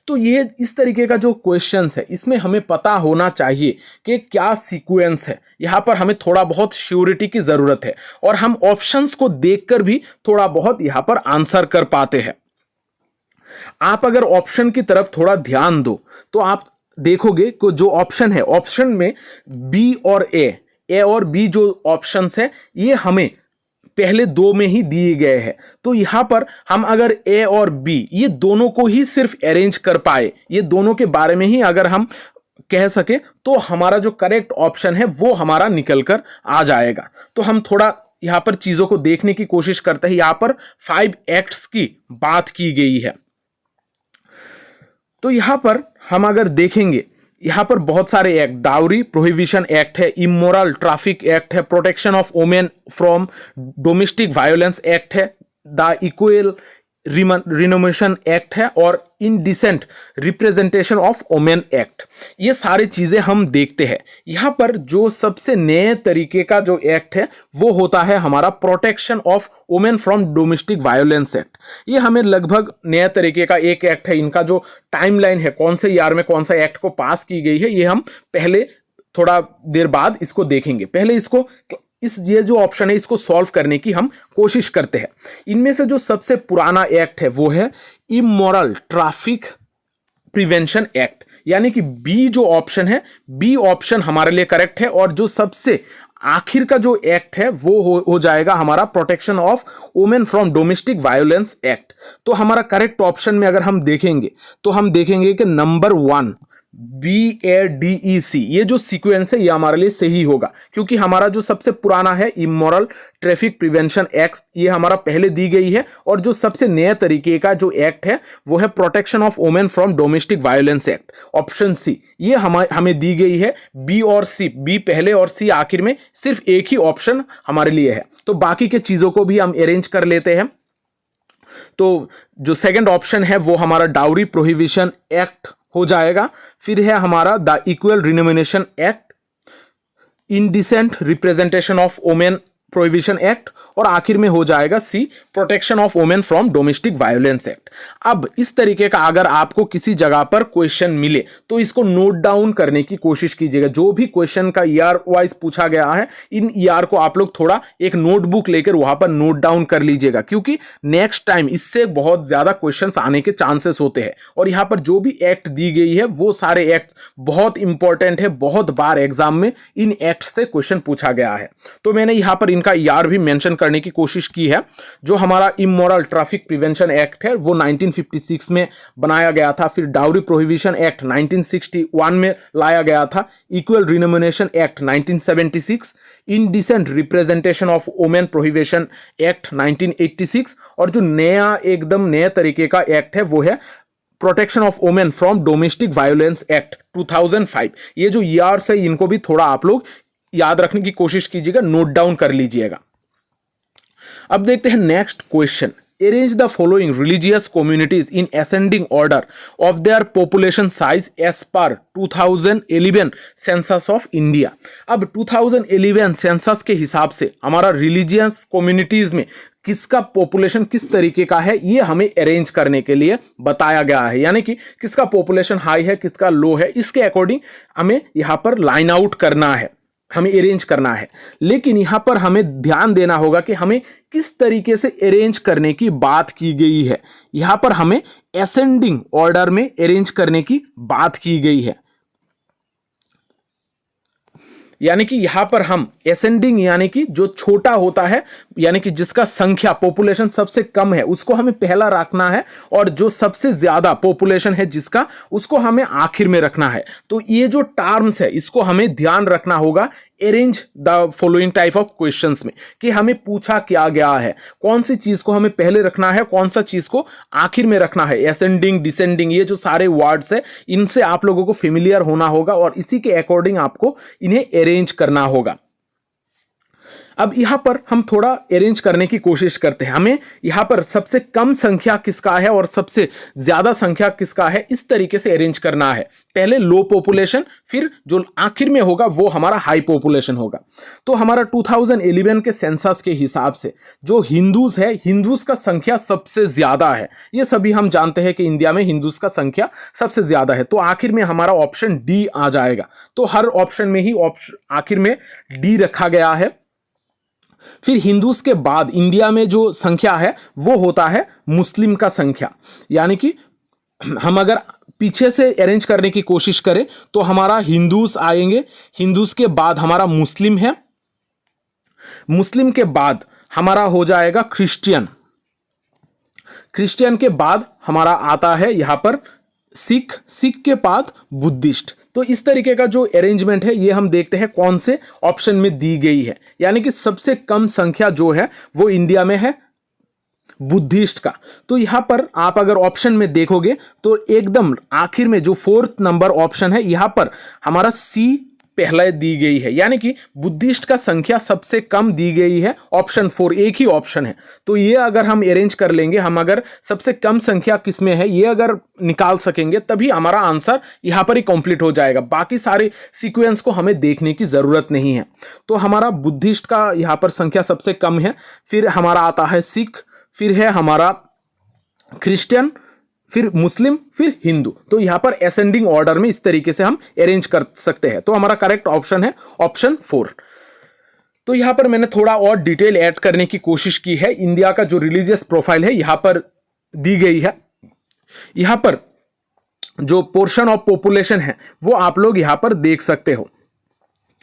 तो ये इस तरीके का जो क्वेश्चंस है इसमें हमें पता होना चाहिए कि क्या सीक्वेंस है। यहां पर हमें थोड़ा बहुत श्योरिटी की जरूरत है और हम ऑप्शंस को देखकर भी थोड़ा बहुत यहां पर आंसर कर पाते हैं। आप अगर ऑप्शन की तरफ थोड़ा ध्यान दो तो आप देखोगे कि जो ऑप्शन है, ऑप्शन में बी और ए और बी जो ऑप्शंस है ये हमें पहले दो में ही दिए गए हैं। तो यहां पर हम अगर ए और बी ये दोनों को ही सिर्फ अरेंज कर पाए, ये दोनों के बारे में ही अगर हम कह सके, तो हमारा जो करेक्ट ऑप्शन है वो हमारा निकल कर आ जाएगा। तो हम थोड़ा यहां पर चीजों को देखने की कोशिश करते हैं। यहां पर 5 एक्ट्स की बात की गई है। तो यहां पर हम अगर देखेंगे, यहां पर बहुत सारे एक्ट, डाउरी प्रोहिबिशन एक्ट है, इमोरल ट्रैफिक एक्ट है, protection of women from domestic violence act है, द इक्वल रिनोवेशन एक्ट है और indecent representation of women act. ये सारी चीजें हम देखते हैं। यहां पर जो सबसे नए तरीके का जो एक्ट है वो होता है हमारा protection of women from domestic violence act. ये हमें लगभग नए तरीके का एक एक्ट है। इनका जो टाइमलाइन है, कौन से ईयर में कौन सा एक्ट को पास की गई है, ये हम पहले थोड़ा देर बाद इसको देखेंगे। पहले इसको ये जो ऑप्शन है इसको सॉल्व करने की हम कोशिश करते हैं। इनमें से जो सबसे पुराना एक्ट है वो है इमोरल ट्रैफिक प्रिवेंशन एक्ट, यानी कि बी जो ऑप्शन है, बी ऑप्शन हमारे लिए करेक्ट है। और जो सबसे आखिर का जो एक्ट है वो हो जाएगा हमारा protection of women from domestic violence act. तो हमारा करेक्ट ऑप्शन में अगर हम देखेंगे तो हम देखेंगे कि नंबर 1 BADEC, ये जो सीक्वेंस है ये हमारे लिए सही होगा, क्योंकि हमारा जो सबसे पुराना है इमोरल ट्रैफिक प्रिवेंशन एक्ट, ये हमारा पहले दी गई है। और जो सबसे नए तरीके का जो एक्ट है वो है protection of women from domestic violence act, option C, ये हमें दी गई है। बी और सी, बी पहले और सी आखिर में, सिर्फ एक ही ऑप्शन हमारे लिए है। तो बाकी के चीजों को भी हम अरेंज कर लेते हैं। तो जो सेकंड ऑप्शन है वो हमारा डाउरी प्रोहिबिशन एक्ट हो जाएगा। फिर है हमारा the equal remuneration act, indecent representation of women prohibition act और आखिर में हो जाएगा C, protection of women from domestic violence act. अब इस तरीके का अगर आपको किसी जगह पर क्वेश्चन मिले तो इसको नोट डाउन करने की कोशिश कीजिएगा। जो भी क्वेश्चन का ईआर वाइज पूछा गया है, इन ईआर को आप लोग थोड़ा एक नोटबुक लेकर वहां पर नोट डाउन कर लीजिएगा, क्योंकि नेक्स्ट टाइम इससे बहुत ज्यादा क्वेश्चंस आने के चांसेस होते हैं। और यहां पर जो भी एक्ट दी गई है वो सारे एक्ट बहुत इंपॉर्टेंट है, बहुत बार एग्जाम में इन एक्ट से क्वेश्चन पूछा गया है। तो मैंने यहां पर इनका ईआर भी मेंशन करने की कोशिश की है। जो हमारा इमोरल ट्रैफिक प्रिवेंशन एक्ट है वो 1956 में बनाया गया था। फिर डाउरी प्रोहिबिशन एक्ट 1961 में लाया गया था। Equal remuneration act 1976, indecent representation of women prohibition act 1986, और जो नया एकदम नए तरीके का एक्ट है वो है protection of women from domestic violence act 2005। ये जो ईआर्स है इनको भी थोड़ा आप लोग याद रखने की कोशिश कीजिएगा, नोट डाउन कर लीजिएगा। अब देखते हैं next question. Arrange the following religious communities in ascending order of their population size as per 2011 census of India. अब 2011 सेंसस के हिसाब से हमारा रिलीजियस कम्युनिटीज में किसका पॉपुलेशन किस तरीके का है ये हमें अरेंज करने के लिए बताया गया है, यानी कि किसका पॉपुलेशन हाई है किसका लो है, इसके अकॉर्डिंग हमें यहां पर लाइन आउट करना है, हमें अरेंज करना है। लेकिन यहां पर हमें ध्यान देना होगा कि हमें किस तरीके से अरेंज करने की बात की गई है। यहां पर हमें असेंडिंग ऑर्डर में अरेंज करने की बात की गई है, यानी कि यहां पर हम असेंडिंग यानी कि जो छोटा होता है, यानी कि जिसका संख्या पॉपुलेशन सबसे कम है उसको हमें पहला रखना है, और जो सबसे ज्यादा पॉपुलेशन है जिसका उसको हमें आखिर में रखना है। तो ये जो टर्म्स है इसको हमें ध्यान रखना होगा arrange the following type of questions में, कि हमें पूछा क्या गया है, कौन सी चीज को हमें पहले रखना है, कौन सा चीज को आखिर में रखना है। असेंडिंग, डिसेंडिंग, ये जो सारे वर्ड्स है इनसे आप लोगों को फेमिलियर होना होगा और इसी के अकॉर्डिंग आपको इन्हें अरेंज करना होगा। अब यहां पर हम थोड़ा अरेंज करने की कोशिश करते हैं। हमें यहां पर सबसे कम संख्या किसका है और सबसे ज्यादा संख्या किसका है, इस तरीके से अरेंज करना है। पहले लो पॉपुलेशन, फिर जो आखिर में होगा वो हमारा हाई पॉपुलेशन होगा। तो हमारा 2011 के सेंसस के हिसाब से जो हिंदूज है, हिंदूज का संख्या सबसे ज्यादा है। ये सभी हम जानते हैं कि इंडिया में हिंदूज का संख्या सबसे ज्यादा है। तो आखिर में हमारा ऑप्शन डी आ जाएगा। तो हर ऑप्शन में ही आखिर में डी रखा गया है। फिर हिंदूज के बाद इंडिया में जो संख्या है वो होता है मुस्लिम का संख्या, यानी कि हम अगर पीछे से अरेंज करने की कोशिश करें तो हमारा हिंदूज आएंगे, हिंदूज के बाद हमारा मुस्लिम है, मुस्लिम के बाद हमारा हो जाएगा क्रिश्चियन, क्रिश्चियन के बाद हमारा आता है यहां पर सिख, सिख के बाद बुद्धिस्ट। तो इस तरीके का जो अरेंजमेंट है ये हम देखते हैं कौन से ऑप्शन में दी गई है, यानी कि सबसे कम संख्या जो है वो इंडिया में है बुद्धिस्ट का। तो यहां पर आप अगर ऑप्शन में देखोगे तो एकदम आखिर में जो 4th नंबर ऑप्शन है यहां पर हमारा सी पहले दी गई है, यानी कि बुद्धिस्ट का संख्या सबसे कम दी गई है। ऑप्शन 4 एक ही ऑप्शन है। तो ये अगर हम अरेंज कर लेंगे, हम अगर सबसे कम संख्या किसमें है ये अगर निकाल सकेंगे तभी हमारा आंसर यहां पर ही कंप्लीट हो जाएगा। बाकी सारे सीक्वेंस को हमें देखने की जरूरत नहीं है। तो हमारा बुद्धिस्ट का यहां पर संख्या सबसे कम है, फिर हमारा आता है सिख, फिर है हमारा क्रिश्चियन, फिर मुस्लिम, फिर हिंदू। तो यहां पर असेंडिंग ऑर्डर में इस तरीके से हम अरेंज कर सकते हैं। तो हमारा करेक्ट ऑप्शन है ऑप्शन 4। तो यहां पर मैंने थोड़ा और डिटेल ऐड करने की कोशिश की है। इंडिया का जो रिलीजियस प्रोफाइल है यहां पर दी गई है। यहां पर जो पोर्शन ऑफ पॉपुलेशन है वो आप लोग यहां पर देख सकते हो।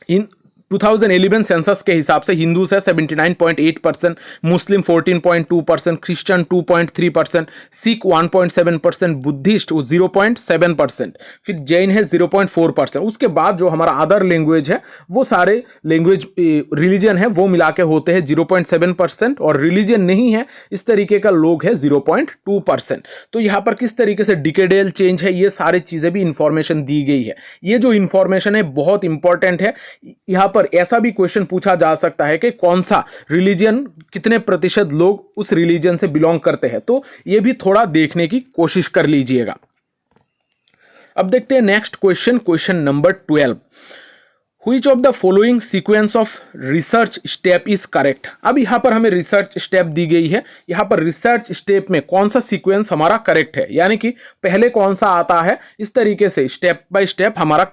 इन 2011 सेंसस के हिसाब से हिंदूज है 79.8%, मुस्लिम 14.2%, क्रिश्चियन 2.3%, सिख 1.7%, बुद्धिस्ट 0.7%, फिर जैन है 0.4%। उसके बाद जो हमारा अदर लैंग्वेज है वो सारे लैंग्वेज रिलीजन है वो मिला के होते हैं 0.7%, और रिलीजन नहीं है इस तरीके का लोग है 0.2%। तो यहाँ पर किस तरीके से डिकेडल चेंज है ये सारी चीजें भी इंफॉर्मेशन दी गई है। ये जो इंफॉर्मेशन है बहुत इंपॉर्टेंट है। यहाँ पर ऐसा भी क्वेश्चन पूछा जा सकता है कि कौन सा रिलीजन, कितने प्रतिशत लोग उस रिलीजन से बिलोंग करते हैं। तो ये भी थोड़ा देखने की कोशिश कर लीजिएगा। अब देखते हैं next question, question number 12। Which of the following sequence of research step is correct? अब यहाँ पर हमें रिसर्च स्टेप दी गई है, यहाँ पर रिसर्च स्टेप में कौन सा सीक्वेंस हमारा करेक्ट है, यानी कि पहले कौन सा आता है, इस तरीके से स्टेप बाय स्टेप हमारा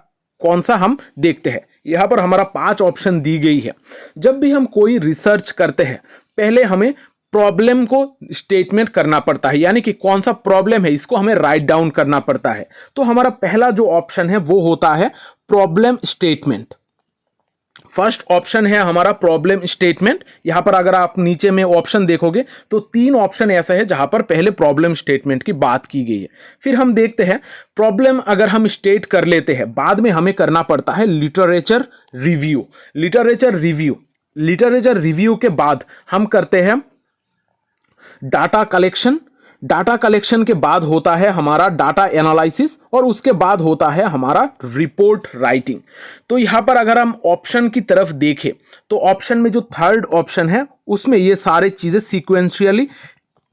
कौन सा हम देखते हैं। यहाँ पर हमारा 5 ऑप्शन दी गई है। जब भी हम कोई रिसर्च करते हैं पहले हमें प्रॉब्लम को स्टेटमेंट करना पड़ता है, यानी कि कौन सा प्रॉब्लम है इसको हमें राइट डाउन करना पड़ता है। तो हमारा पहला जो ऑप्शन है वो होता है प्रॉब्लम स्टेटमेंट। फर्स्ट ऑप्शन है हमारा प्रॉब्लम स्टेटमेंट। यहां पर अगर आप नीचे में ऑप्शन देखोगे तो 3 ऑप्शन ऐसा है जहां पर पहले प्रॉब्लम स्टेटमेंट की बात की गई है। फिर हम देखते हैं प्रॉब्लम अगर हम स्टेट कर लेते हैं बाद में हमें करना पड़ता है लिटरेचर रिव्यू। लिटरेचर रिव्यू के बाद हम करते हैं डाटा कलेक्शन। डाटा कलेक्शन के बाद होता है हमारा डाटा एनालिसिस और उसके बाद होता है हमारा रिपोर्ट राइटिंग। तो यहां पर अगर हम ऑप्शन की तरफ देखें तो ऑप्शन में जो थर्ड ऑप्शन है उसमें ये सारे चीजें सीक्वेंशियली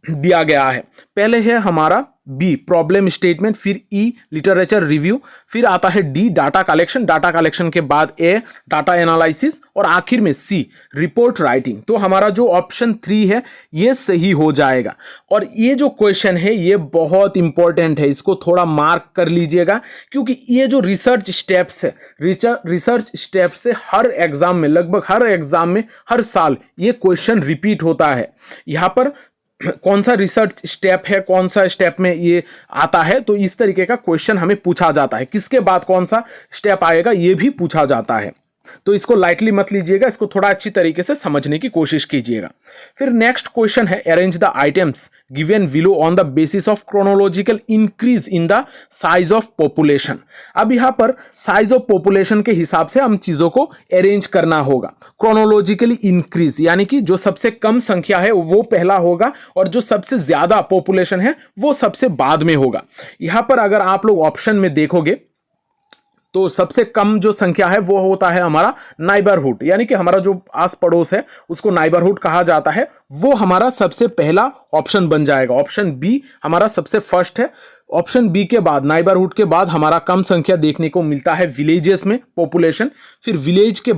दिया गया है। पहले है हमारा बी प्रॉब्लम स्टेटमेंट, फिर ई लिटरेचर रिव्यू, फिर आता है D data collection, data collection के बाद ए डाटा एनालिसिस और आखिर में सी रिपोर्ट राइटिंग। तो हमारा जो ऑप्शन 3 है ये सही हो जाएगा। और ये जो क्वेश्चन है ये बहुत इंपॉर्टेंट है, इसको थोड़ा मार्क कर लीजिएगा क्योंकि ये जो रिसर्च स्टेप्स है, रिसर्च स्टेप्स से हर एग्जाम में, लगभग हर एग्जाम में हर साल ये क्वेश्चन रिपीट होता है। यहां पर कौन सा रिसर्च स्टेप है, कौन सा स्टेप में ये आता है, तो इस तरीके का क्वेश्चन हमें पूछा जाता है। किसके बाद कौन सा स्टेप आएगा ये भी पूछा जाता है। तो इसको लाइटली मत लीजिएगा, इसको थोड़ा अच्छी तरीके से समझने की कोशिश कीजिएगा। फिर नेक्स्ट क्वेश्चन है arrange the items given below on the basis of chronological increase in the size of population. अब यहां पर साइज ऑफ पॉपुलेशन के हिसाब से हम चीजों को अरेंज करना होगा। क्रोनोलॉजिकली इंक्रीज यानी कि जो सबसे कम संख्या है वो पहला होगा और जो सबसे ज्यादा पॉपुलेशन है वो सबसे बाद में होगा। यहां पर अगर आप लोग ऑप्शन में देखोगे तो सबसे कम जो संख्या है वो होता है हमारा नाइबरहुड, यानी कि हमारा जो आस पड़ोस है उसको नाइबरहुड कहा जाता है, वो हमारा सबसे पहला ऑप्शन बन जाएगा। ऑप्शन बी हमारा सबसे फर्स्ट है। ऑप्शन बी के बाद नाइबरहुड के बाद हमारा कम संख्या देखने को मिलता है विलेजेस में पॉपुलेशन। फिर विलेज के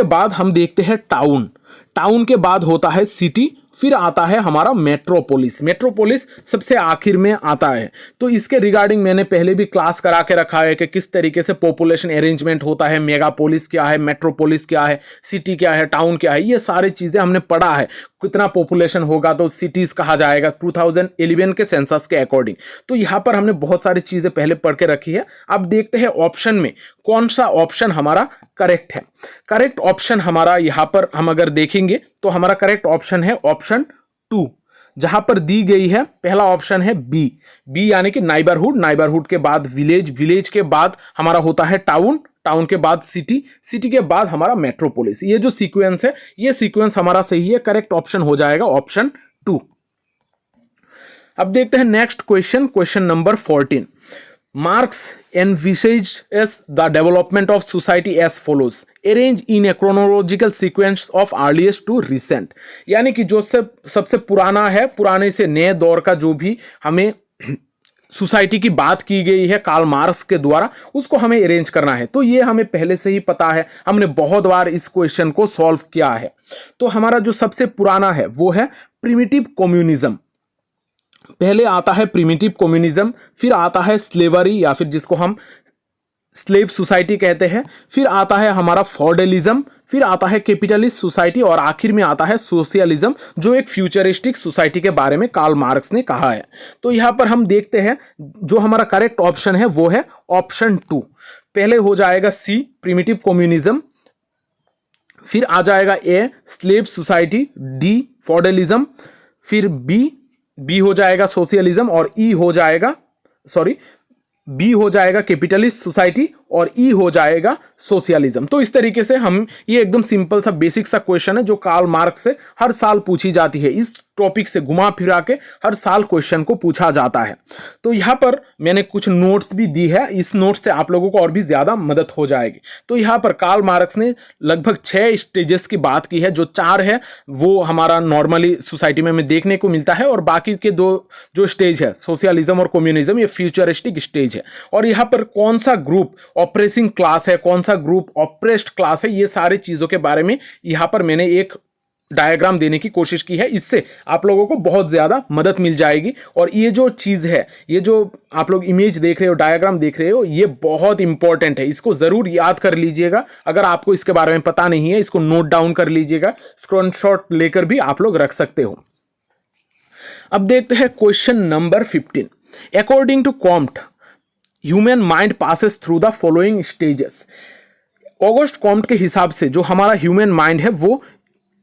बाद हम देखते हैं टाउन। टाउन के बाद होता है सिटी, फिर आता है हमारा मेट्रोपोलिस। मेट्रोपोलिस सबसे आखिर में आता है। तो इसके रिगार्डिंग मैंने पहले भी क्लास करा के रखा है कि किस तरीके से पॉपुलेशन अरेंजमेंट होता है, मेगापोलिस क्या है, मेट्रोपोलिस क्या है, सिटी क्या है, टाउन क्या है, ये सारी चीजें हमने पढ़ा है। कितना पॉपुलेशन होगा तो सिटीज कहा जाएगा 2011 के सेंसस के अकॉर्डिंग। तो यहां पर हमने बहुत सारी चीजें पहले पढ़ के रखी है। अब देखते हैं ऑप्शन में कौन सा ऑप्शन हमारा करेक्ट है। करेक्ट ऑप्शन हमारा यहां पर हम अगर देखेंगे तो हमारा करेक्ट ऑप्शन है ऑप्शन 2, जहां पर दी गई है पहला ऑप्शन है बी। बी यानी कि नाइबरहुड, नाइबरहुड के बाद विलेज, विलेज के बाद हमारा होता है टाउन, टाउन के बाद सिटी, सिटी के बाद हमारा मेट्रोपोलिस। ये जो सीक्वेंस है ये सीक्वेंस हमारा सही है। करेक्ट ऑप्शन हो जाएगा ऑप्शन 2। अब देखते हैं next question, question number 14। Marx envisages the development of society as follows: arrange in a chronological sequence of earliest to recent। यानी कि जो सबसे पुराना है, पुराने से नए दौर का जो भी हमें सोसाइटी की बात की गई है कार्ल मार्क्स के द्वारा, उसको हमें अरेंज करना है। तो ये हमें पहले से ही पता है, हमने बहुत बार इस क्वेश्चन को सॉल्व किया है। तो हमारा जो सबसे पुराना है वो है प्रिमिटिव कम्युनिज्म। पहले आता है प्रिमिटिव कम्युनिज्म, फिर आता है स्लेवरी या फिर जिसको हम स्लेव सोसाइटी कहते हैं, फिर आता है हमारा फॉर्डलिज्म, फिर आता है कैपिटलिस्ट सोसाइटी और आखिर में आता है सोशलिज्म, जो एक फ्यूचरिस्टिक सोसाइटी के बारे में कार्ल मार्क्स ने कहा है। तो यहां पर हम देखते हैं जो हमारा करेक्ट ऑप्शन है वो है ऑप्शन 2। पहले हो जाएगा सी प्रिमिटिव कम्युनिज्म, फिर आ जाएगा ए स्लेव सोसाइटी, डी फॉर्डलिज्म, फिर बी हो जाएगा सोशलिज्म और बी हो जाएगा कैपिटलिस्ट सोसाइटी और ई हो जाएगा सोशलिज्म। तो इस तरीके से हम, ये एकदम सिंपल सा बेसिक सा क्वेश्चन है जो कार्ल मार्क्स से हर साल पूछी जाती है। इस टॉपिक से घुमा फिरा के हर साल क्वेश्चन को पूछा जाता है। तो यहाँ पर मैंने कुछ नोट्स भी दी है, इस नोट्स से आप लोगों को और भी ज्यादा मदद हो जाएगी। तो यहाँ पर कार्ल मार्क्स ने लगभग 6 स्टेजेस की बात की है। जो 4 है वो हमारा नॉर्मली सोसाइटी में हमें देखने को मिलता है, और बाकी के 2 जो स्टेज है सोशलिज्म और कम्युनिज्म, ये फ्यूचरिस्टिक स्टेज है। और यहाँ पर कौन सा ग्रुप ऑपरेसिंग क्लास है, कौन सा ग्रुप ऑप्रेस्ड क्लास है, ये सारी चीजों के बारे में यहाँ पर मैंने एक डायग्राम देने की कोशिश की है। इससे आप लोगों को बहुत ज्यादा मदद मिल जाएगी। और ये जो चीज है, ये जो आप लोग इमेज देख रहे हो, डायग्राम देख रहे हो, ये बहुत इंपॉर्टेंट है। इसको जरूर याद कर लीजिएगा। अगर आपको इसके बारे में पता नहीं है, इसको नोट डाउन कर लीजिएगा, स्क्रीनशॉट लेकर भी आप लोग रख सकते हो। अब देखते हैं question number 15। According to Comte, human mind passes through the following stages. August Comte के हिसाब से जो हमारा ह्यूमन माइंड है वो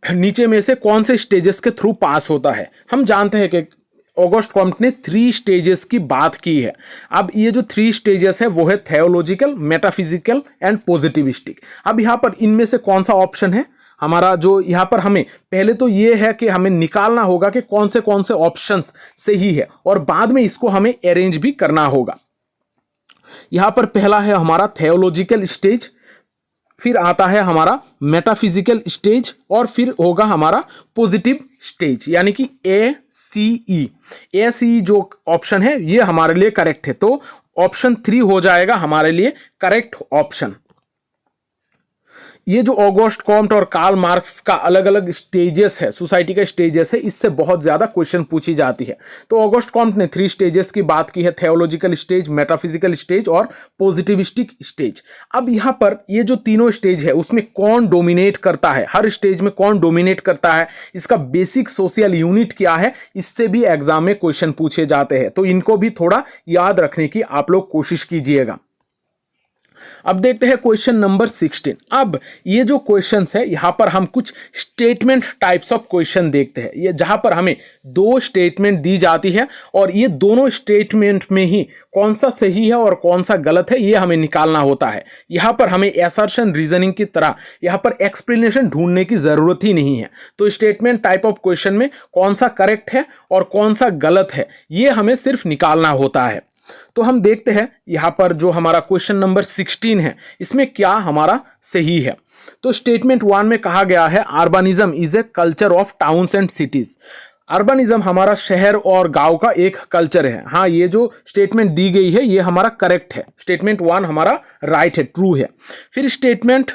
नीचे में से कौन से स्टेजेस के थ्रू पास होता है। हम जानते हैं कि ऑगस्ट कॉम्ट ने 3 स्टेजेस की बात की है। अब ये जो 3 स्टेजेस है वो है थियोलॉजिकल, मेटाफिजिकल एंड पॉजिटिविस्टिक। अब यहाँ पर इनमें से कौन सा ऑप्शन है हमारा, जो यहाँ पर हमें पहले तो ये है कि हमें निकालना होगा कि कौन से ऑप्शंस सही है, और बाद में इसको हमें अरेंज भी करना होगा। यहाँ पर पहला है हमारा थियोलॉजिकल स्टेज, फिर आता है हमारा मेटाफिजिकल स्टेज, और फिर होगा हमारा पॉजिटिव स्टेज, यानी कि ACE जो ऑप्शन है ये हमारे लिए करेक्ट है। तो ऑप्शन 3 हो जाएगा हमारे लिए करेक्ट ऑप्शन। ये जो ऑगस्ट कॉम्ट और कार्ल मार्क्स का अलग अलग स्टेजेस है, सोसाइटी का स्टेजेस है, इससे बहुत ज्यादा क्वेश्चन पूछी जाती है। तो ऑगस्ट कॉम्ट ने 3 स्टेजेस की बात की है, थियोलॉजिकल स्टेज, मेटाफिजिकल स्टेज और पॉजिटिविस्टिक स्टेज। अब यहाँ पर ये जो तीनों स्टेज है उसमें कौन डोमिनेट करता है, हर स्टेज में कौन डोमिनेट करता है, इसका बेसिक सोशल यूनिट क्या है, इससे भी एग्जाम में क्वेश्चन पूछे जाते हैं। तो इनको भी थोड़ा याद रखने की आप लोग कोशिश कीजिएगा। अब देखते हैं क्वेश्चन नंबर 16। अब ये जो क्वेश्चंस है यहाँ पर हम कुछ स्टेटमेंट टाइप्स ऑफ क्वेश्चन देखते हैं, ये जहां पर हमें 2 स्टेटमेंट दी जाती है, और ये दोनों स्टेटमेंट में ही कौन सा सही है और कौन सा गलत है ये हमें निकालना होता है। यहाँ पर हमें असर्शन रीजनिंग की तरह यहाँ पर एक्सप्लेनेशन ढूंढने की जरूरत ही नहीं है। तो स्टेटमेंट टाइप ऑफ क्वेश्चन में कौन सा करेक्ट है और कौन सा गलत है ये हमें सिर्फ निकालना होता है। तो हम देखते हैं यहां पर जो हमारा क्वेश्चन नंबर 16 है इसमें क्या हमारा सही है। तो स्टेटमेंट 1 में कहा गया है urbanism is a culture of towns and cities. Urbanism हमारा शहर और गांव का एक कल्चर है। हाँ, ये जो स्टेटमेंट दी गई है ये हमारा करेक्ट है। स्टेटमेंट 1 हमारा राइट है, ट्रू है। फिर स्टेटमेंट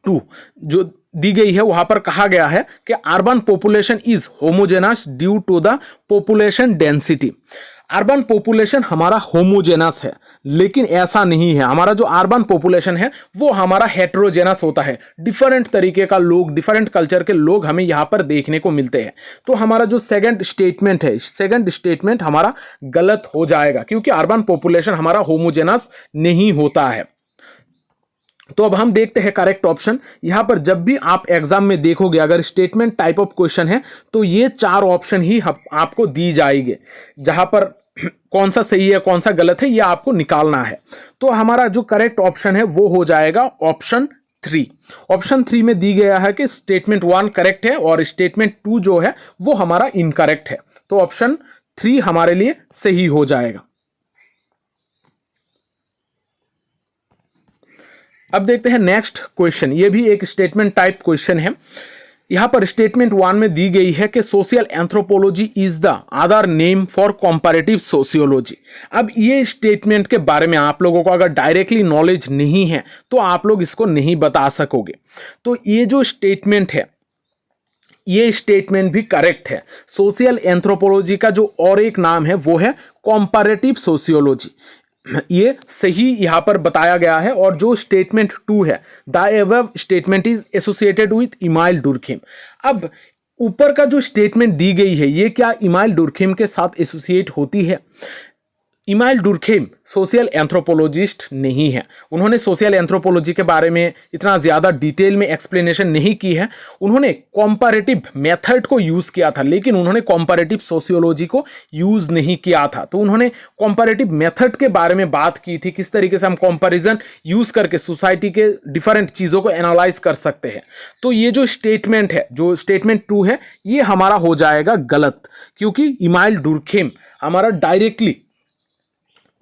2 जो दी गई है वहां पर कहा गया है कि urban population is homogenous due to the population density. Urban population हमारा होमोजेनस है, लेकिन ऐसा नहीं है। हमारा जो अर्बन पॉपुलेशन है वो हमारा हेटेरोजेनस होता है। डिफरेंट तरीके का लोग, डिफरेंट कल्चर के लोग हमें यहाँ पर देखने को मिलते हैं। तो हमारा जो सेकंड स्टेटमेंट है, सेकंड स्टेटमेंट हमारा गलत हो जाएगा, क्योंकि अर्बन पॉपुलेशन हमारा होमोजेनस नहीं होता है। तो अब हम देखते हैं करेक्ट ऑप्शन। यहां पर जब भी आप एग्जाम में देखोगे अगर स्टेटमेंट टाइप ऑफ क्वेश्चन है तो ये 4 ऑप्शन ही आपको दी जाएंगे, जहां पर कौन सा सही है कौन सा गलत है ये आपको निकालना है। तो हमारा जो करेक्ट ऑप्शन है वो हो जाएगा ऑप्शन 3। ऑप्शन 3 में दी गया है कि स्टेटमेंट 1 करेक्ट है और स्टेटमेंट 2 जो है वो हमारा इनकरेक्ट है। तो ऑप्शन 3 हमारे लिए सही हो जाएगा। अब देखते हैं नेक्स्ट क्वेश्चन। ये भी एक स्टेटमेंट टाइप क्वेश्चन है। यहां पर स्टेटमेंट 1 में दी गई है कि social anthropology is the other name for comparative sociology. अब ये स्टेटमेंट के बारे में आप लोगों को अगर डायरेक्टली नॉलेज नहीं है तो आप लोग इसको नहीं बता सकोगे। तो ये जो स्टेटमेंट है ये स्टेटमेंट भी करेक्ट है। सोशल एंथ्रोपोलॉजी का जो और एक नाम है वो है कंपैरेटिव सोशियोलॉजी। ये सही यहां पर बताया गया है। और जो स्टेटमेंट 2 है, the above statement is associated with Emile Durkheim. अब ऊपर का जो स्टेटमेंट दी गई है ये क्या इमाइल डुर्खिम के साथ एसोसिएट होती है? इमाइल डुर्खेम सोशल एंथ्रोपोलॉजिस्ट नहीं है। उन्होंने सोशल एंथ्रोपोलॉजी के बारे में इतना ज़्यादा डिटेल में एक्सप्लेनेशन नहीं की है। उन्होंने कॉम्पैरेटिव मेथड को यूज़ किया था, लेकिन उन्होंने कॉम्पैरेटिव सोशियोलॉजी को यूज़ नहीं किया था। तो उन्होंने कॉम्पैरेटिव मेथड के बारे में बात की थी, किस तरीके से हम कंपैरिजन यूज़ करके सोसाइटी के डिफरेंट चीज़ों को एनालाइज कर सकते हैं। तो ये जो स्टेटमेंट है, जो स्टेटमेंट 2 है, ये हमारा हो जाएगा गलत, क्योंकि इमाइल डुर्खेम हमारा डायरेक्टली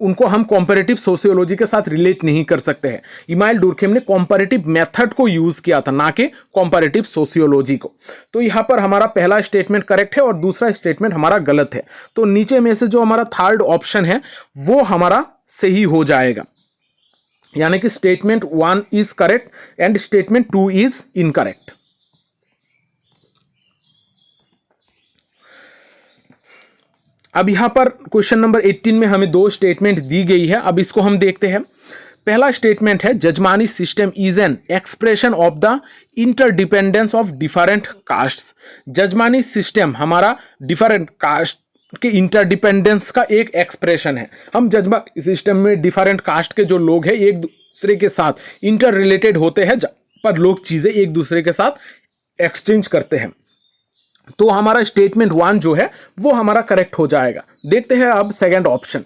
उनको हम कॉम्पैरेटिव सोशियोलॉजी के साथ रिलेट नहीं कर सकते हैं। इमाइल डुर्खेम ने कॉम्पैरेटिव मेथड को यूज किया था, ना कि कॉम्पैरेटिव सोशियोलॉजी को। तो यहां पर हमारा पहला स्टेटमेंट करेक्ट है और दूसरा स्टेटमेंट हमारा गलत है। तो नीचे में से जो हमारा थर्ड ऑप्शन है वो हमारा सही हो जाएगा, यानी कि statement 1 is correct and statement 2 is incorrect. अब यहां पर क्वेश्चन नंबर 18 में हमें 2 स्टेटमेंट दी गई है। अब इसको हम देखते हैं। पहला स्टेटमेंट है jajmani system is an expression of the interdependence of different castes. Jajmani system हमारा डिफरेंट कास्ट के इंटरडिपेंडेंस का एक एक्सप्रेशन है। हम जजमानी सिस्टम में डिफरेंट कास्ट के जो लोग हैं एक दूसरे के साथ इंटर रिलेटेड होते हैं, पर लोग चीजें एक दूसरे के साथ एक्सचेंज करते हैं। तो हमारा स्टेटमेंट 1 जो है वो हमारा करेक्ट हो जाएगा। देखते हैं अब सेकंड ऑप्शन।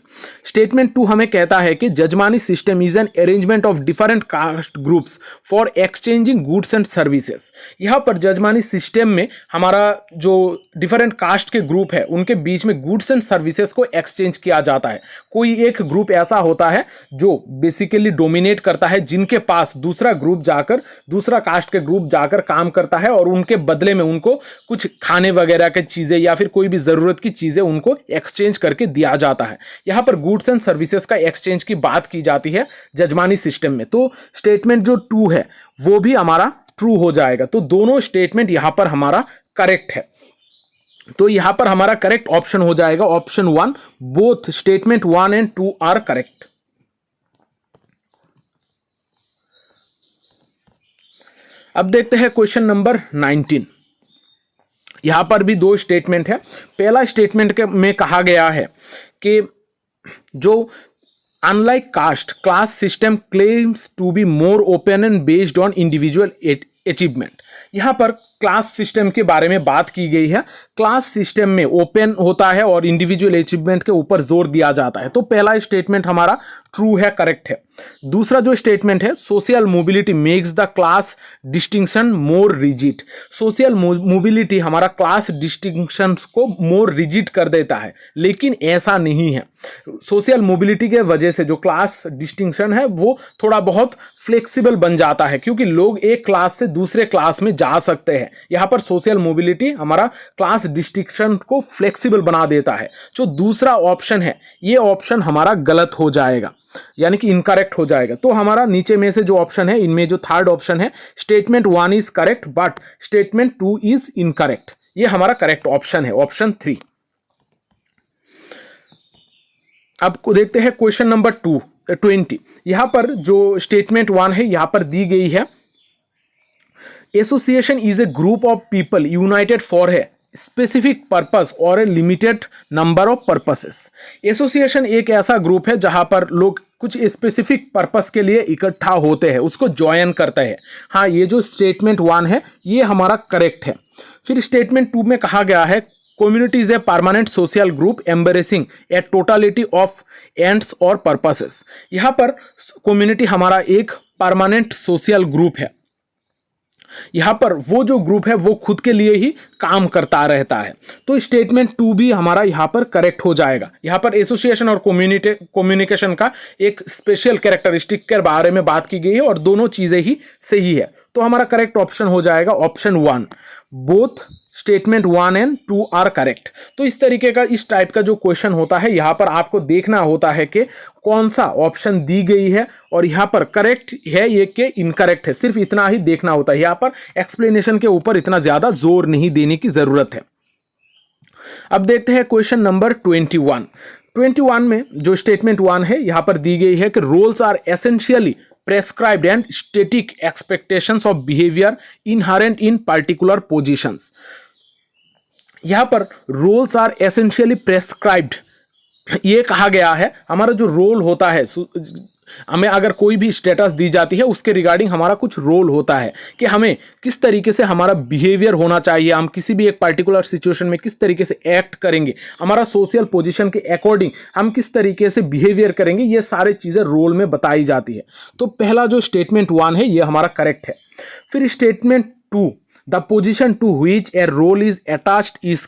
स्टेटमेंट 2 हमें कहता है कि jajmani system is an arrangement of different caste groups for exchanging goods and services. यहां पर जजमानी सिस्टम में हमारा जो डिफरेंट कास्ट के ग्रुप है उनके बीच में गुड्स एंड सर्विसेज को एक्सचेंज किया जाता है। कोई एक ग्रुप ऐसा होता है जो बेसिकली डोमिनेट करता है, जिनके पास दूसरा ग्रुप जाकर, दूसरा कास्ट के ग्रुप जाकर काम करता है और उनके बदले में उनको कुछ खाने वगैरह की चीजें या फिर कोई भी जरूरत की चीजें उनको एक्सचेंज करके दिया जाता है। यहां पर गुड्स एंड सर्विसेज का एक्सचेंज की बात की जाती है जजमानी सिस्टम में। तो स्टेटमेंट जो 2 है वो भी हमारा ट्रू हो जाएगा। तो दोनों स्टेटमेंट यहां पर हमारा करेक्ट है। तो यहां पर हमारा करेक्ट ऑप्शन हो जाएगा option 1। Both statement 1 and 2 are correct. अब देखते हैं क्वेश्चन नंबर 19। यहां पर भी 2 स्टेटमेंट है। पहला स्टेटमेंट में कहा गया है कि जो unlike caste class system claims to be more open and based on individual achievement. यहां पर क्लास सिस्टम के बारे में बात की गई है। क्लास सिस्टम में ओपन होता है और इंडिविजुअल अचीवमेंट के ऊपर जोर दिया जाता है। तो पहला स्टेटमेंट हमारा ट्रू है, करेक्ट है। दूसरा जो स्टेटमेंट है social mobility makes the class distinction more rigid. Social mobility हमारा क्लास डिस्टिंक्शन को मोर रिजिड कर देता है, लेकिन ऐसा नहीं है। सोशल मोबिलिटी के वजह से जो क्लास डिस्टिंक्शन है वो थोड़ा बहुत फ्लेक्सिबल बन जाता है, क्योंकि लोग एक क्लास से दूसरे क्लास में जा सकते हैं। यहां पर सोशल मोबिलिटी हमारा क्लास डिस्टिंक्शन को फ्लेक्सिबल बना देता है। जो दूसरा ऑप्शन है ये ऑप्शन हमारा गलत हो जाएगा, यानी कि इनकरेक्ट हो जाएगा। तो हमारा नीचे में से जो ऑप्शन है इनमें जो थर्ड ऑप्शन है statement 1 is correct but statement 2 is incorrect, ये हमारा करेक्ट ऑप्शन है, ऑप्शन 3। अब देखते हैं क्वेश्चन नंबर 20। यहां पर जो स्टेटमेंट 1 है यहां पर दी गई है association is a group of people united for a specific purpose और a limited number of purposes. Association एक ऐसा ग्रुप है जहां पर लोग कुछ स्पेसिफिक पर्पस के लिए इकट्ठा होते हैं, उसको ज्वाइन करते हैं। हाँ, ये जो स्टेटमेंट 1 है ये हमारा करेक्ट है। फिर स्टेटमेंट 2 में कहा गया है community is a permanent social group embracing a totality of ends और purposes। यहां पर community हमारा एक परमानेंट सोशल ग्रुप है। यहां पर वो जो ग्रुप है वो खुद के लिए ही काम करता रहता है। तो स्टेटमेंट 2 भी हमारा यहां पर करेक्ट हो जाएगा। यहां पर एसोसिएशन और कम्युनिकेशन का एक स्पेशल कैरेक्टरिस्टिक के बारे में बात की गई है और दोनों चीजें ही सही है। तो हमारा करेक्ट ऑप्शन हो जाएगा option 1। Both statement 1 and 2 are correct. तो इस तरीके का इस टाइप का जो क्वेश्चन होता है यहां पर आपको देखना होता है कि कौन सा ऑप्शन दी गई है और यहां पर करेक्ट है ये कि इनकरेक्ट है, सिर्फ इतना ही देखना होता है। यहां पर एक्सप्लेनेशन के ऊपर इतना ज्यादा जोर नहीं देने की जरूरत है। अब देखते हैं क्वेश्चन नंबर 21 में जो स्टेटमेंट 1 है यहां पर दी गई है कि roles are essentially prescribed and static expectations of behavior inherent in particular positions। यहां पर roles are essentially prescribed ये कहा गया है हमारा जो रोल होता है, हमें अगर कोई भी स्टेटस दी जाती है उसके रिगार्डिंग हमारा कुछ रोल होता है कि हमें किस तरीके से हमारा बिहेवियर होना चाहिए, हम किसी भी एक पर्टिकुलर सिचुएशन में किस तरीके से एक्ट करेंगे, हमारा सोशल पोजीशन के अकॉर्डिंग हम किस तरीके से बिहेवियर करेंगे, ये सारी चीज़ें रोल में बताई जाती है। तो पहला जो स्टेटमेंट 1 है ये हमारा करेक्ट है। फिर statement 2, the position to which a role is attached is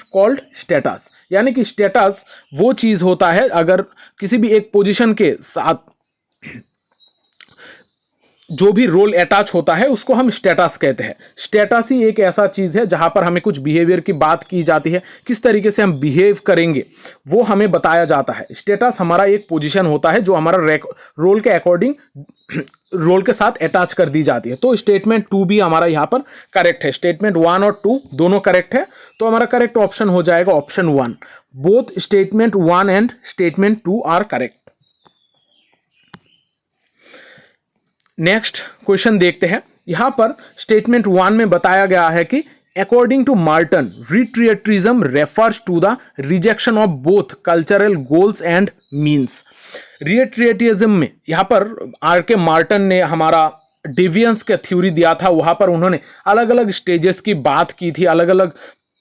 called status, यानी कि स्टेटस वो चीज होता है अगर किसी भी एक पोजीशन के साथ जो भी रोल अटैच होता है उसको हम स्टेटस कहते हैं। स्टेटस ही एक ऐसा चीज है जहां पर हमें कुछ बिहेवियर की बात की जाती है, किस तरीके से हम बिहेव करेंगे वो हमें बताया जाता है। स्टेटस हमारा एक पोजीशन होता है जो हमारा रोल के अकॉर्डिंग रोल के साथ अटैच कर दी जाती है। तो स्टेटमेंट 2 भी हमारा यहां पर करेक्ट है। स्टेटमेंट 1 और 2 दोनों करेक्ट है, तो हमारा करेक्ट ऑप्शन हो जाएगा option 1। Both statement 1 and statement 2 are correct. Next question देखते हैं। यहां पर स्टेटमेंट 1 में बताया गया है कि according to Merton, retreatism refers to the rejection of both cultural goals and means. Retreatism में यहां पर आर के मार्टन ने हमारा डिवियंस का थ्योरी दिया था, वहां पर उन्होंने अलग अलग स्टेजेस की बात की थी, अलग अलग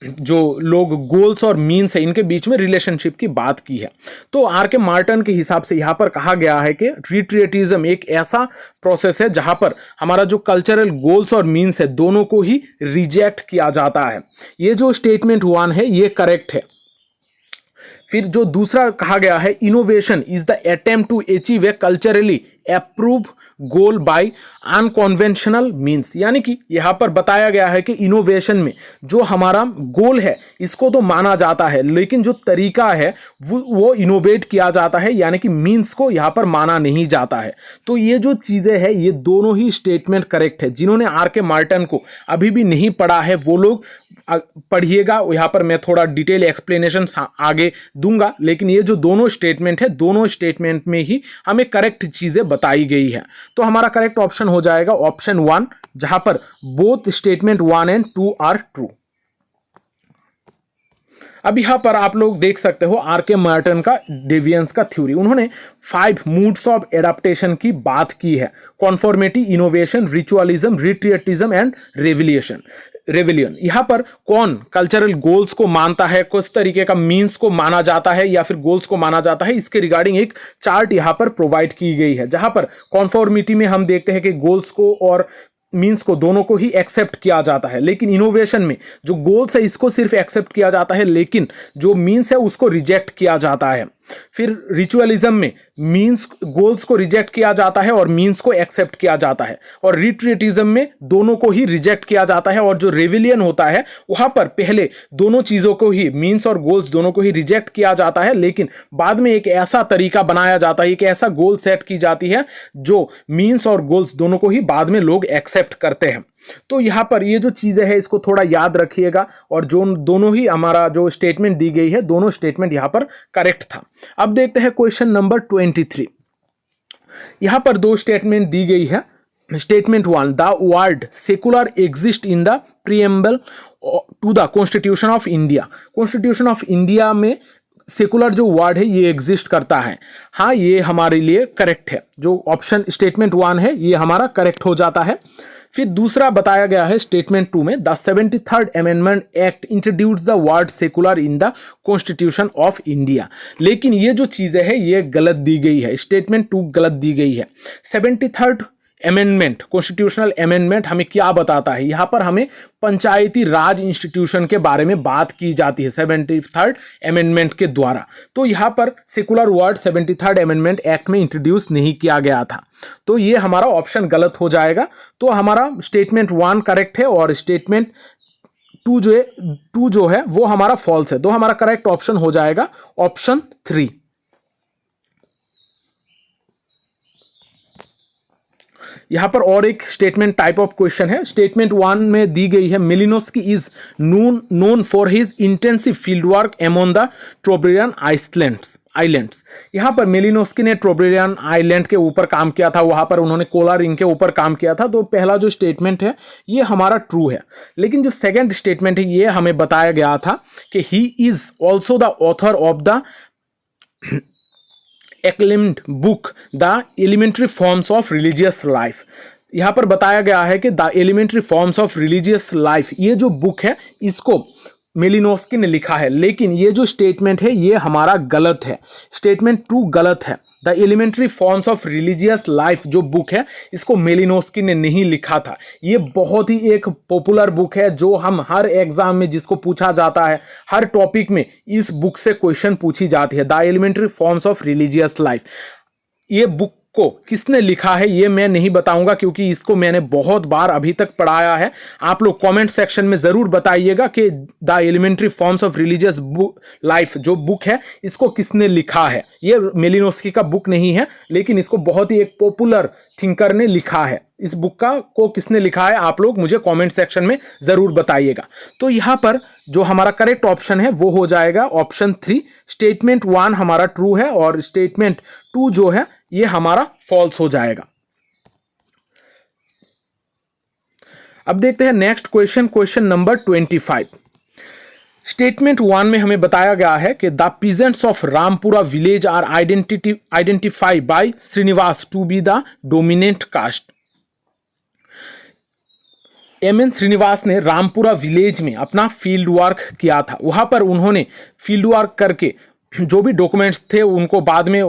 जो लोग गोल्स और मीन्स है इनके बीच में रिलेशनशिप की बात की है। तो आर के मार्टन के हिसाब से यहां पर कहा गया है कि रिट्रिएटिज्म एक ऐसा प्रोसेस है जहां पर हमारा जो कल्चरल गोल्स और मीन्स है दोनों को ही रिजेक्ट किया जाता है। ये जो स्टेटमेंट 1 है ये करेक्ट है। फिर जो दूसरा कहा गया है, innovation is the attempt to achieve a culturally approve goal by unconventional means, यानी कि यहां पर बताया गया है कि इनोवेशन में जो हमारा गोल है इसको तो माना जाता है, लेकिन जो तरीका है वो इनोवेट किया जाता है, यानी कि मीन्स को यहां पर माना नहीं जाता है। तो ये जो चीजें हैं ये दोनों ही स्टेटमेंट करेक्ट है। जिन्होंने आर के मार्टन को अभी भी नहीं पढ़ा है वो लोग पढ़िएगा, यहां पर मैं थोड़ा डिटेल एक्सप्लेनेशन आगे दूंगा, लेकिन ये जो दोनों स्टेटमेंट है दोनों स्टेटमेंट में ही हमें करेक्ट चीजें बताई गई है। तो हमारा करेक्ट ऑप्शन हो जाएगा ऑप्शन 1, जहां पर both statement 1 and 2 are true. अब यहां पर आप लोग देख सकते हो आर के मार्टन का डेवियंस का थ्योरी, उन्होंने 5 मूड्स ऑफ एडाप्टेशन की बात की है। कॉन्फॉर्मिटी, इनोवेशन, रिचुअलिज्म, रिट्रिएटिज्म एंड रेविलियन। यहां पर कौन कल्चरल गोल्स को मानता है, किस तरीके का मीन्स को माना जाता है या फिर गोल्स को माना जाता है, इसके रिगार्डिंग एक चार्ट यहां पर प्रोवाइड की गई है। जहां पर कॉन्फॉर्मिटी में हम देखते हैं कि गोल्स को और मीन्स को दोनों को ही एक्सेप्ट किया जाता है, लेकिन इनोवेशन में जो गोल्स है इसको सिर्फ एक्सेप्ट किया जाता है, लेकिन जो मीन्स है उसको रिजेक्ट किया जाता है। फिर रिचुअलिज्म में मीन्स गोल्स को रिजेक्ट किया जाता है और मीन्स को एक्सेप्ट किया जाता है, और रिट्रिएटिज्म में दोनों को ही रिजेक्ट किया जाता है। और जो रेविलियन होता है वहां पर पहले दोनों चीजों को ही, मीन्स और गोल्स दोनों को ही रिजेक्ट किया जाता है, लेकिन बाद में एक ऐसा तरीका बनाया जाता है, एक ऐसा गोल सेट की जाती है जो मीन्स और गोल्स दोनों को ही बाद में लोग एक्सेप्ट करते हैं। तो यहां पर ये जो चीजें हैं इसको थोड़ा याद रखिएगा, और जो दोनों ही हमारा जो स्टेटमेंट दी गई है दोनों स्टेटमेंट यहां पर करेक्ट था। अब देखते हैं क्वेश्चन नंबर 23। यहां पर दो स्टेटमेंट दी गई है। Statement 1, the word secular exist in the preamble to the constitution of India. Constitution of India में सेकुलर जो वर्ड है ये एग्जिस्ट करता है। हाँ, ये हमारे लिए करेक्ट है। जो ऑप्शन स्टेटमेंट 1 है ये हमारा करेक्ट हो जाता है। फिर दूसरा बताया गया है स्टेटमेंट 2 में, the 73rd amendment act introduce the word secular in the constitution of India. लेकिन ये जो चीजें है ये गलत दी गई है, स्टेटमेंट 2 गलत दी गई है। 73rd अमेंडमेंट, कॉन्स्टिट्यूशनल अमेंडमेंट हमें क्या बताता है? यहां पर हमें पंचायती राज इंस्टीट्यूशन के बारे में बात की जाती है 73rd अमेंडमेंट के द्वारा। तो यहां पर secular word 73rd amendment act में इंट्रोड्यूस नहीं किया गया था, तो ये हमारा ऑप्शन गलत हो जाएगा। तो हमारा स्टेटमेंट 1 करेक्ट है और स्टेटमेंट 2 जो है वो हमारा फॉल्स है। तो हमारा करेक्ट ऑप्शन हो जाएगा ऑप्शन 3। यहां पर और एक स्टेटमेंट टाइप ऑफ क्वेश्चन है। स्टेटमेंट 1 में दी गई है, Malinowski is known for his intensive field work among the Trobriand islands. यहाँ पर मेलिनोस्की ने ट्रोब्रियान आइलैंड के ऊपर काम किया था, वहाँ पर उन्होंने कोला रिंग के ऊपर काम किया था। तो पहला जो स्टेटमेंट है ये हमारा ट्रू है। लेकिन जो सेकंड स्टेटमेंट है ये हमें बताया गया था कि he is also the author of the acclaimed book the elementary forms of religious life. यहाँ पर बताया गया है कि the elementary forms of religious life, ये जो बुक है इसको मेलिनोस्की ने लिखा है। लेकिन ये जो स्टेटमेंट है ये हमारा गलत है, स्टेटमेंट टू गलत है। The elementary forms of religious life जो बुक है इसको मेलिनोस्की ने नहीं लिखा था। ये बहुत ही एक पॉपुलर बुक है जो हम हर एग्जाम में जिसको पूछा जाता है, हर टॉपिक में इस बुक से क्वेश्चन पूछी जाती है, the elementary forms of religious life. ये बुक को किसने लिखा है ये मैं नहीं बताऊंगा क्योंकि इसको मैंने बहुत बार अभी तक पढ़ाया है। आप लोग कमेंट सेक्शन में जरूर बताइएगा कि the elementary forms of religious life जो बुक है इसको किसने लिखा है। ये मेलिनोस्की का बुक नहीं है लेकिन इसको बहुत ही एक पॉपुलर थिंकर ने लिखा है। इस बुक का को किसने लिखा है आप लोग मुझे कमेंट सेक्शन में जरूर बताइएगा। तो यहाँ पर जो हमारा करेक्ट ऑप्शन है वो हो जाएगा ऑप्शन 3। स्टेटमेंट 1 हमारा ट्रू है और स्टेटमेंट 2 जो है ये हमारा फॉल्स हो जाएगा। अब देखते हैं next question, question number 25। Statement 1 में हमें बताया गया है कि the peasants of Rampura village are identified by Srinivas to be the dominant caste. M N. Srinivas ने रामपुरा विलेज में अपना फील्ड वर्क किया था। वहां पर उन्होंने फील्ड वर्क करके जो भी डॉक्यूमेंट्स थे उनको बाद में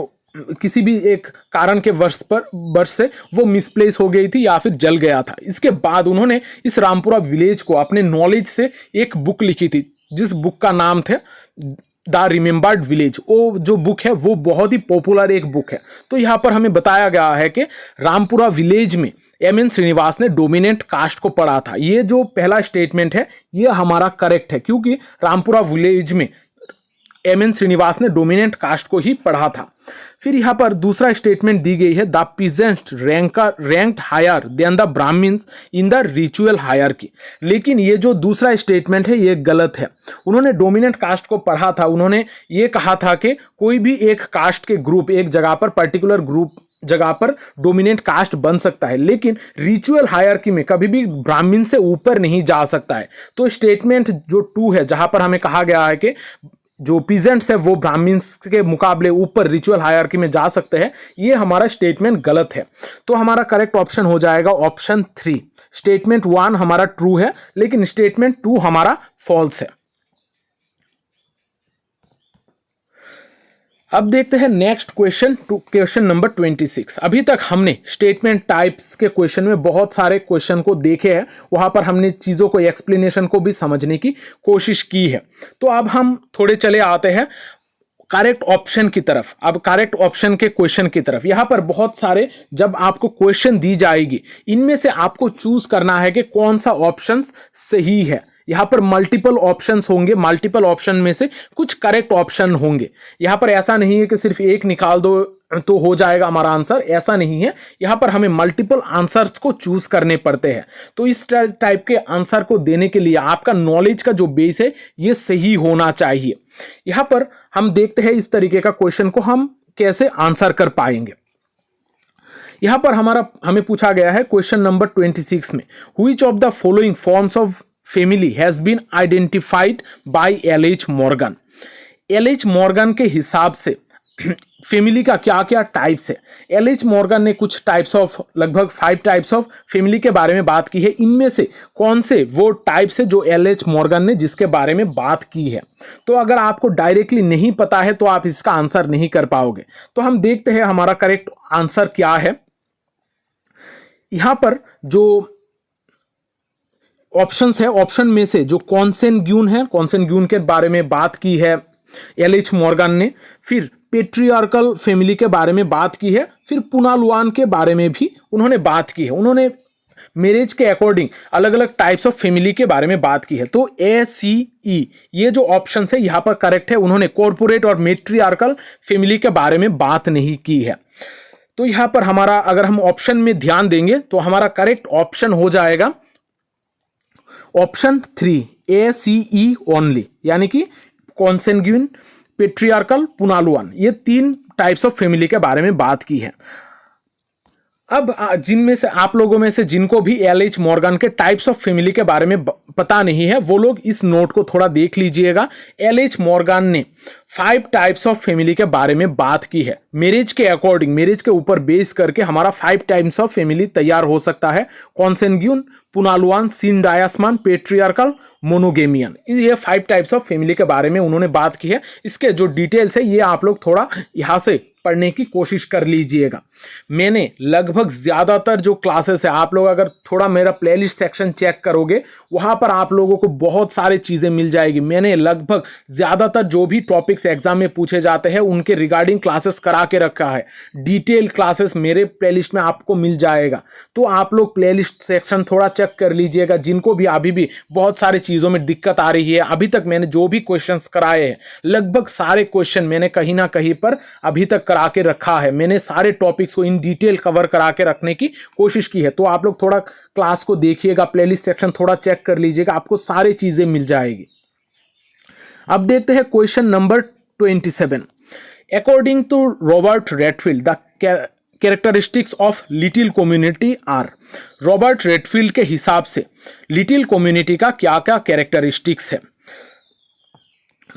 किसी भी एक कारण के वर्ष से वो मिसप्लेस हो गई थी या फिर जल गया था। इसके बाद उन्होंने इस रामपुरा विलेज को अपने नॉलेज से एक बुक लिखी थी जिस बुक का नाम थे द रिमेंबर्ड विलेज। वो जो बुक है वो बहुत ही पॉपुलर एक बुक है। तो यहाँ पर हमें बताया गया है कि रामपुरा विलेज में एम.एन. श्रीनिवास ने डोमिनेंट कास्ट को पढ़ा था। ये जो पहला स्टेटमेंट है ये हमारा करेक्ट है क्योंकि रामपुरा विलेज में एम.एन. श्रीनिवास ने डोमिनेंट कास्ट को ही पढ़ा था। फिर यहाँ पर दूसरा स्टेटमेंट दी गई है the peasants ranked higher than the Brahmins in the ritual hierarchy. लेकिन ये जो दूसरा स्टेटमेंट है ये गलत है। उन्होंने डोमिनेंट कास्ट को पढ़ा था, उन्होंने ये कहा था कि कोई भी एक कास्ट के ग्रुप एक जगह पर पर्टिकुलर ग्रुप जगह पर डोमिनेंट कास्ट बन सकता है लेकिन रिचुअल हायरार्की में कभी भी ब्राह्मण से ऊपर नहीं जा सकता है। तो स्टेटमेंट जो 2 है जहां पर हमें कहा गया है कि जो पीजेंट्स है वो ब्राह्मण्स के मुकाबले ऊपर रिचुअल हायरार्की में जा सकते हैं, ये हमारा स्टेटमेंट गलत है। तो हमारा करेक्ट ऑप्शन हो जाएगा ऑप्शन 3। स्टेटमेंट 1 हमारा ट्रू है लेकिन स्टेटमेंट 2 हमारा फॉल्स है। अब देखते हैं नेक्स्ट क्वेश्चन, क्वेश्चन नंबर 26। अभी तक हमने स्टेटमेंट टाइप्स के क्वेश्चन में बहुत सारे क्वेश्चन को देखे हैं, वहां पर हमने चीजों को एक्सप्लेनेशन को भी समझने की कोशिश की है। तो अब हम थोड़े चले आते हैं करेक्ट ऑप्शन की तरफ। अब करेक्ट ऑप्शन के क्वेश्चन की तरफ यहां पर बहुत सारे जब आपको क्वेश्चन दी जाएगी इनमें से आपको चूज करना है कि कौन सा ऑप्शन सही है। यहाँ पर मल्टीपल ऑप्शंस होंगे, मल्टीपल ऑप्शन में से कुछ करेक्ट ऑप्शन होंगे। यहाँ पर ऐसा नहीं है कि सिर्फ एक निकाल दो तो हो जाएगा हमारा आंसर, ऐसा नहीं है। यहाँ पर हमें मल्टीपल आंसर्स को चूज करने पड़ते हैं। तो इस टाइप के आंसर को देने के लिए आपका नॉलेज का जो बेस है ये सही होना चाहिए। यहाँ पर हम देखते हैं इस तरीके का क्वेश्चन को हम कैसे आंसर कर पाएंगे। यहां पर हमें पूछा गया है क्वेश्चन नंबर 26 में, which of the following forms of family has been identified by L H. Morgan. L H. Morgan के हिसाब से फैमिली का क्या क्या टाइप्स है। एल.एच. मॉर्गन ने कुछ टाइप्स ऑफ लगभग 5 टाइप्स ऑफ फैमिली के बारे में बात की है। इनमें से कौन से वो टाइप्स है जो एल.एच. मॉर्गन ने जिसके बारे में बात की है। तो अगर आपको डायरेक्टली नहीं पता है तो आप इसका आंसर नहीं कर पाओगे। तो हम देखते हैं हमारा करेक्ट आंसर क्या है। यहां पर जो ऑप्शंस है, ऑप्शन में से जो कॉन्सेंग्यून है, कॉन्सेंग्यून के बारे में बात की है एल.एच. मॉर्गन ने। फिर पेट्रियार्कल फैमिली के बारे में बात की है। फिर पुनालुआन के बारे में भी उन्होंने बात की है। उन्होंने मैरिज के अकॉर्डिंग अलग अलग टाइप्स ऑफ फैमिली के बारे में बात की है। तो A-C-E ये जो ऑप्शन है यहाँ पर करेक्ट है। उन्होंने कॉर्पोरेट और मेट्रियार्कल फैमिली के बारे में बात नहीं की है। तो यहाँ पर हमारा अगर हम ऑप्शन में ध्यान देंगे तो हमारा करेक्ट ऑप्शन हो जाएगा ऑप्शन 3 A-C-E ओनली, यानी कि कॉन्सेंग्यून पेट्रियार्कल, पुनालुआन, ये 3 टाइप्स ऑफ फैमिली के बारे में बात की है। अब जिनमें से आप लोगों में से जिनको भी एल.एच. मॉर्गन के टाइप्स ऑफ फैमिली के बारे में पता नहीं है, वो लोग इस नोट को थोड़ा देख लीजिएगा। एल.एच. मॉर्गन ने 5 टाइप्स ऑफ फैमिली के बारे में बात की है। मैरिज के अकॉर्डिंग, मैरिज के ऊपर बेस करके हमारा 5 टाइप्स ऑफ फैमिली तैयार हो सकता है। कॉन्सेंग्यून, पुनालुआन, सिंडायास्मान, पेट्रियार्कल, मोनोगेमियन, ये 5 टाइप्स ऑफ फैमिली के बारे में उन्होंने बात की है। इसके जो डिटेल्स है ये आप लोग थोड़ा यहां से पढ़ने की कोशिश कर लीजिएगा। मैंने लगभग ज्यादातर जो क्लासेस है, आप लोग अगर थोड़ा मेरा प्लेलिस्ट सेक्शन चेक करोगे, वहां पर आप लोगों को बहुत सारी चीजें मिल जाएगी। मैंने लगभग ज्यादातर जो भी टॉपिक्स एग्जाम में पूछे जाते हैं उनके रिगार्डिंग क्लासेस करा के रखा है। डिटेल क्लासेस मेरे प्लेलिस्ट में आपको मिल जाएगा, तो आप लोग प्लेलिस्ट सेक्शन थोड़ा चेक कर लीजिएगा। जिनको भी अभी भी बहुत सारी चीजों में दिक्कत आ रही है, अभी तक मैंने जो भी क्वेश्चंस कराए हैं, लगभग सारे क्वेश्चन मैंने कहीं ना कहीं पर अभी तक करा के रखा है। मैंने सारे टॉपिक्स को इन डिटेल कवर करा के रखने की कोशिश की है। तो आप लोग थोड़ा क्लास को देखिएगा, प्लेलिस्ट सेक्शन थोड़ा चेक कर लीजिएगा, आपको सारी चीजें मिल जाएगी। अब देखते हैं question number 27। According to Robert Redfield, the characteristics of little community are. Robert Redfield के हिसाब से लिटिल कम्युनिटी का क्या क्या कैरेक्टरिस्टिक्स है।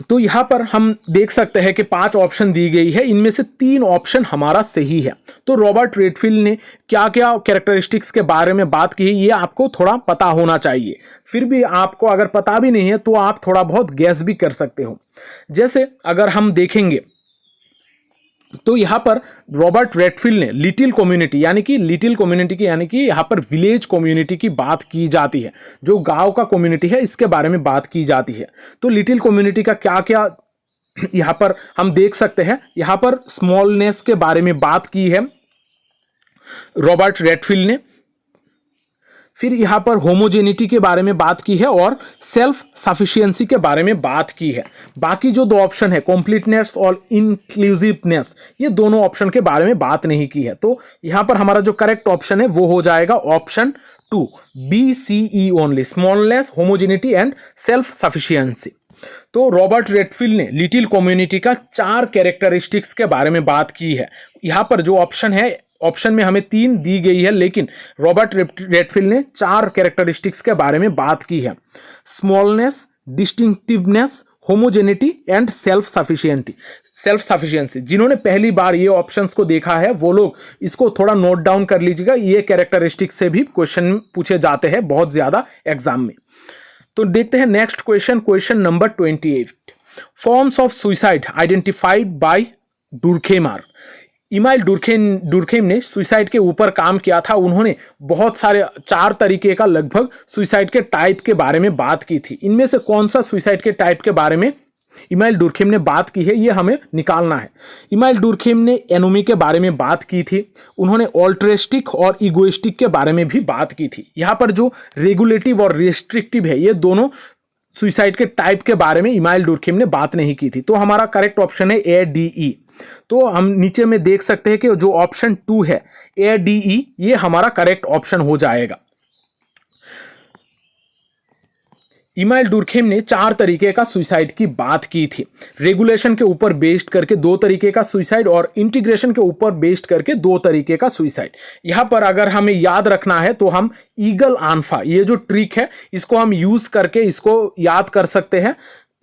तो यहां पर हम देख सकते हैं कि 5 ऑप्शन दी गई है, इनमें से 3 ऑप्शन हमारा सही है। तो रॉबर्ट रेडफील्ड ने क्या क्या कैरेक्टरिस्टिक्स के बारे में बात की है, ये आपको थोड़ा पता होना चाहिए। फिर भी आपको अगर पता भी नहीं है तो आप थोड़ा बहुत गैस भी कर सकते हो। जैसे अगर हम देखेंगे तो यहां पर रॉबर्ट रेडफील्ड ने लिटिल कम्युनिटी यानी कि यहां पर विलेज कम्युनिटी की बात की जाती है, जो गांव का कम्युनिटी है इसके बारे में बात की जाती है। तो लिटिल कम्युनिटी का क्या क्या यहां पर हम देख सकते हैं। यहां पर स्मॉलनेस के बारे में बात की है रॉबर्ट रेडफील्ड ने। फिर यहां पर होमोजेनिटी के बारे में बात की है और सेल्फ सफिशिएंसी के बारे में बात की है। बाकी जो 2 ऑप्शन है, कंप्लीटनेस और इंक्लूसिवनेस, ये दोनों ऑप्शन के बारे में बात नहीं की है। तो यहां पर हमारा जो करेक्ट ऑप्शन है वो हो जाएगा option 2, BCE only, smallness, homogeneity and self sufficiency. तो रॉबर्ट रेडफील्ड ने लिटिल कम्युनिटी का 4 कैरेक्टरिस्टिक्स के बारे में बात की है। यहां पर जो ऑप्शन है, ऑप्शन में हमें 3 दी गई है, लेकिन रॉबर्ट रेडफील्ड ने 4 कैरेक्टरिस्टिक्स के बारे में बात की है। Smallness, distinctiveness, homogeneity and self sufficiency. जिन्होंने पहली बार ये ऑप्शंस को देखा है वो लोग इसको थोड़ा नोट डाउन कर लीजिएगा। ये कैरेक्टरिस्टिक्स से भी क्वेश्चन पूछे जाते हैं बहुत ज्यादा एग्जाम में। तो देखते हैं next question, question number 28। Forms of suicide identified by Durkheim are. Emile Durkheim ने सुसाइड के ऊपर काम किया था। उन्होंने बहुत सारे 4 तरीके का लगभग सुसाइड के टाइप के बारे में बात की थी। इनमें से कौन सा सुसाइड के टाइप के बारे में इमाइल डुरखेम ने बात की है, ये हमें निकालना है। इमाइल डुरखेम ने एनोमी के बारे में बात की थी। उन्होंने ऑल्ट्रेस्टिक और इगोइस्टिक के बारे में भी बात की थी। यहाँ पर जो रेगुलेटिव और रेस्ट्रिक्टिव है, ये दोनों सुसाइड के टाइप के बारे में इमाइल डुरखेम ने बात नहीं की थी। तो हमारा करेक्ट ऑप्शन है ADE। तो हम नीचे में देख सकते हैं कि जो ऑप्शन 2 है ADE, ये हमारा करेक्ट ऑप्शन हो जाएगा। इमाइल डुरखेम ने 4 तरीके का सुसाइड की बात की थी। रेगुलेशन के ऊपर बेस्ड करके 2 तरीके का सुसाइड और इंटीग्रेशन के ऊपर बेस्ड करके 2 तरीके का सुसाइड। यहां पर अगर हमें याद रखना है तो हम ईगल आल्फा, ये जो ट्रिक है इसको हम यूज करके इसको याद कर सकते हैं।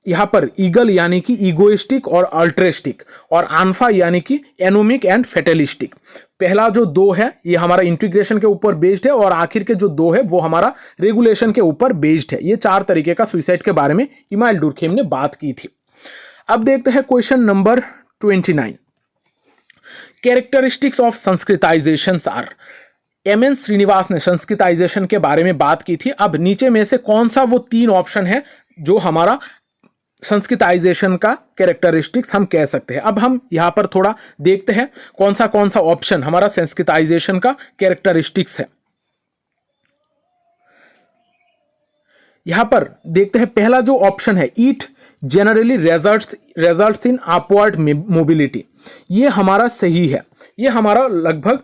यहां पर ईगल यानी कि इगोइस्टिक और अल्ट्रेस्टिक, और आल्फा यानी कि एनोमिक एंड फेटलिस्टिक। पहला जो 2 है ये हमारा इंटीग्रेशन के ऊपर बेस्ड है, और आखिर के जो 2 है वो हमारा रेगुलेशन के ऊपर बेस्ड है। ये 4 तरीके का सुसाइड के बारे में इमाइल डुरखेम ने बात की थी। अब देखते हैं question number 29। Characteristics of sanskritization are. MN Srinivas ने संस्कृताइजेशन के बारे में बात की थी। अब नीचे में से कौन सा वो 3 ऑप्शन है जो हमारा संस्कृताइजेशन का कैरेक्टरिस्टिक्स हम कह सकते हैं। अब हम यहां पर थोड़ा देखते हैं कौन सा ऑप्शन हमारा संस्कृताइजेशन का कैरेक्टरिस्टिक्स है। यहां पर देखते हैं पहला जो ऑप्शन है it generally results in upward mobility, ये हमारा सही है। ये हमारा लगभग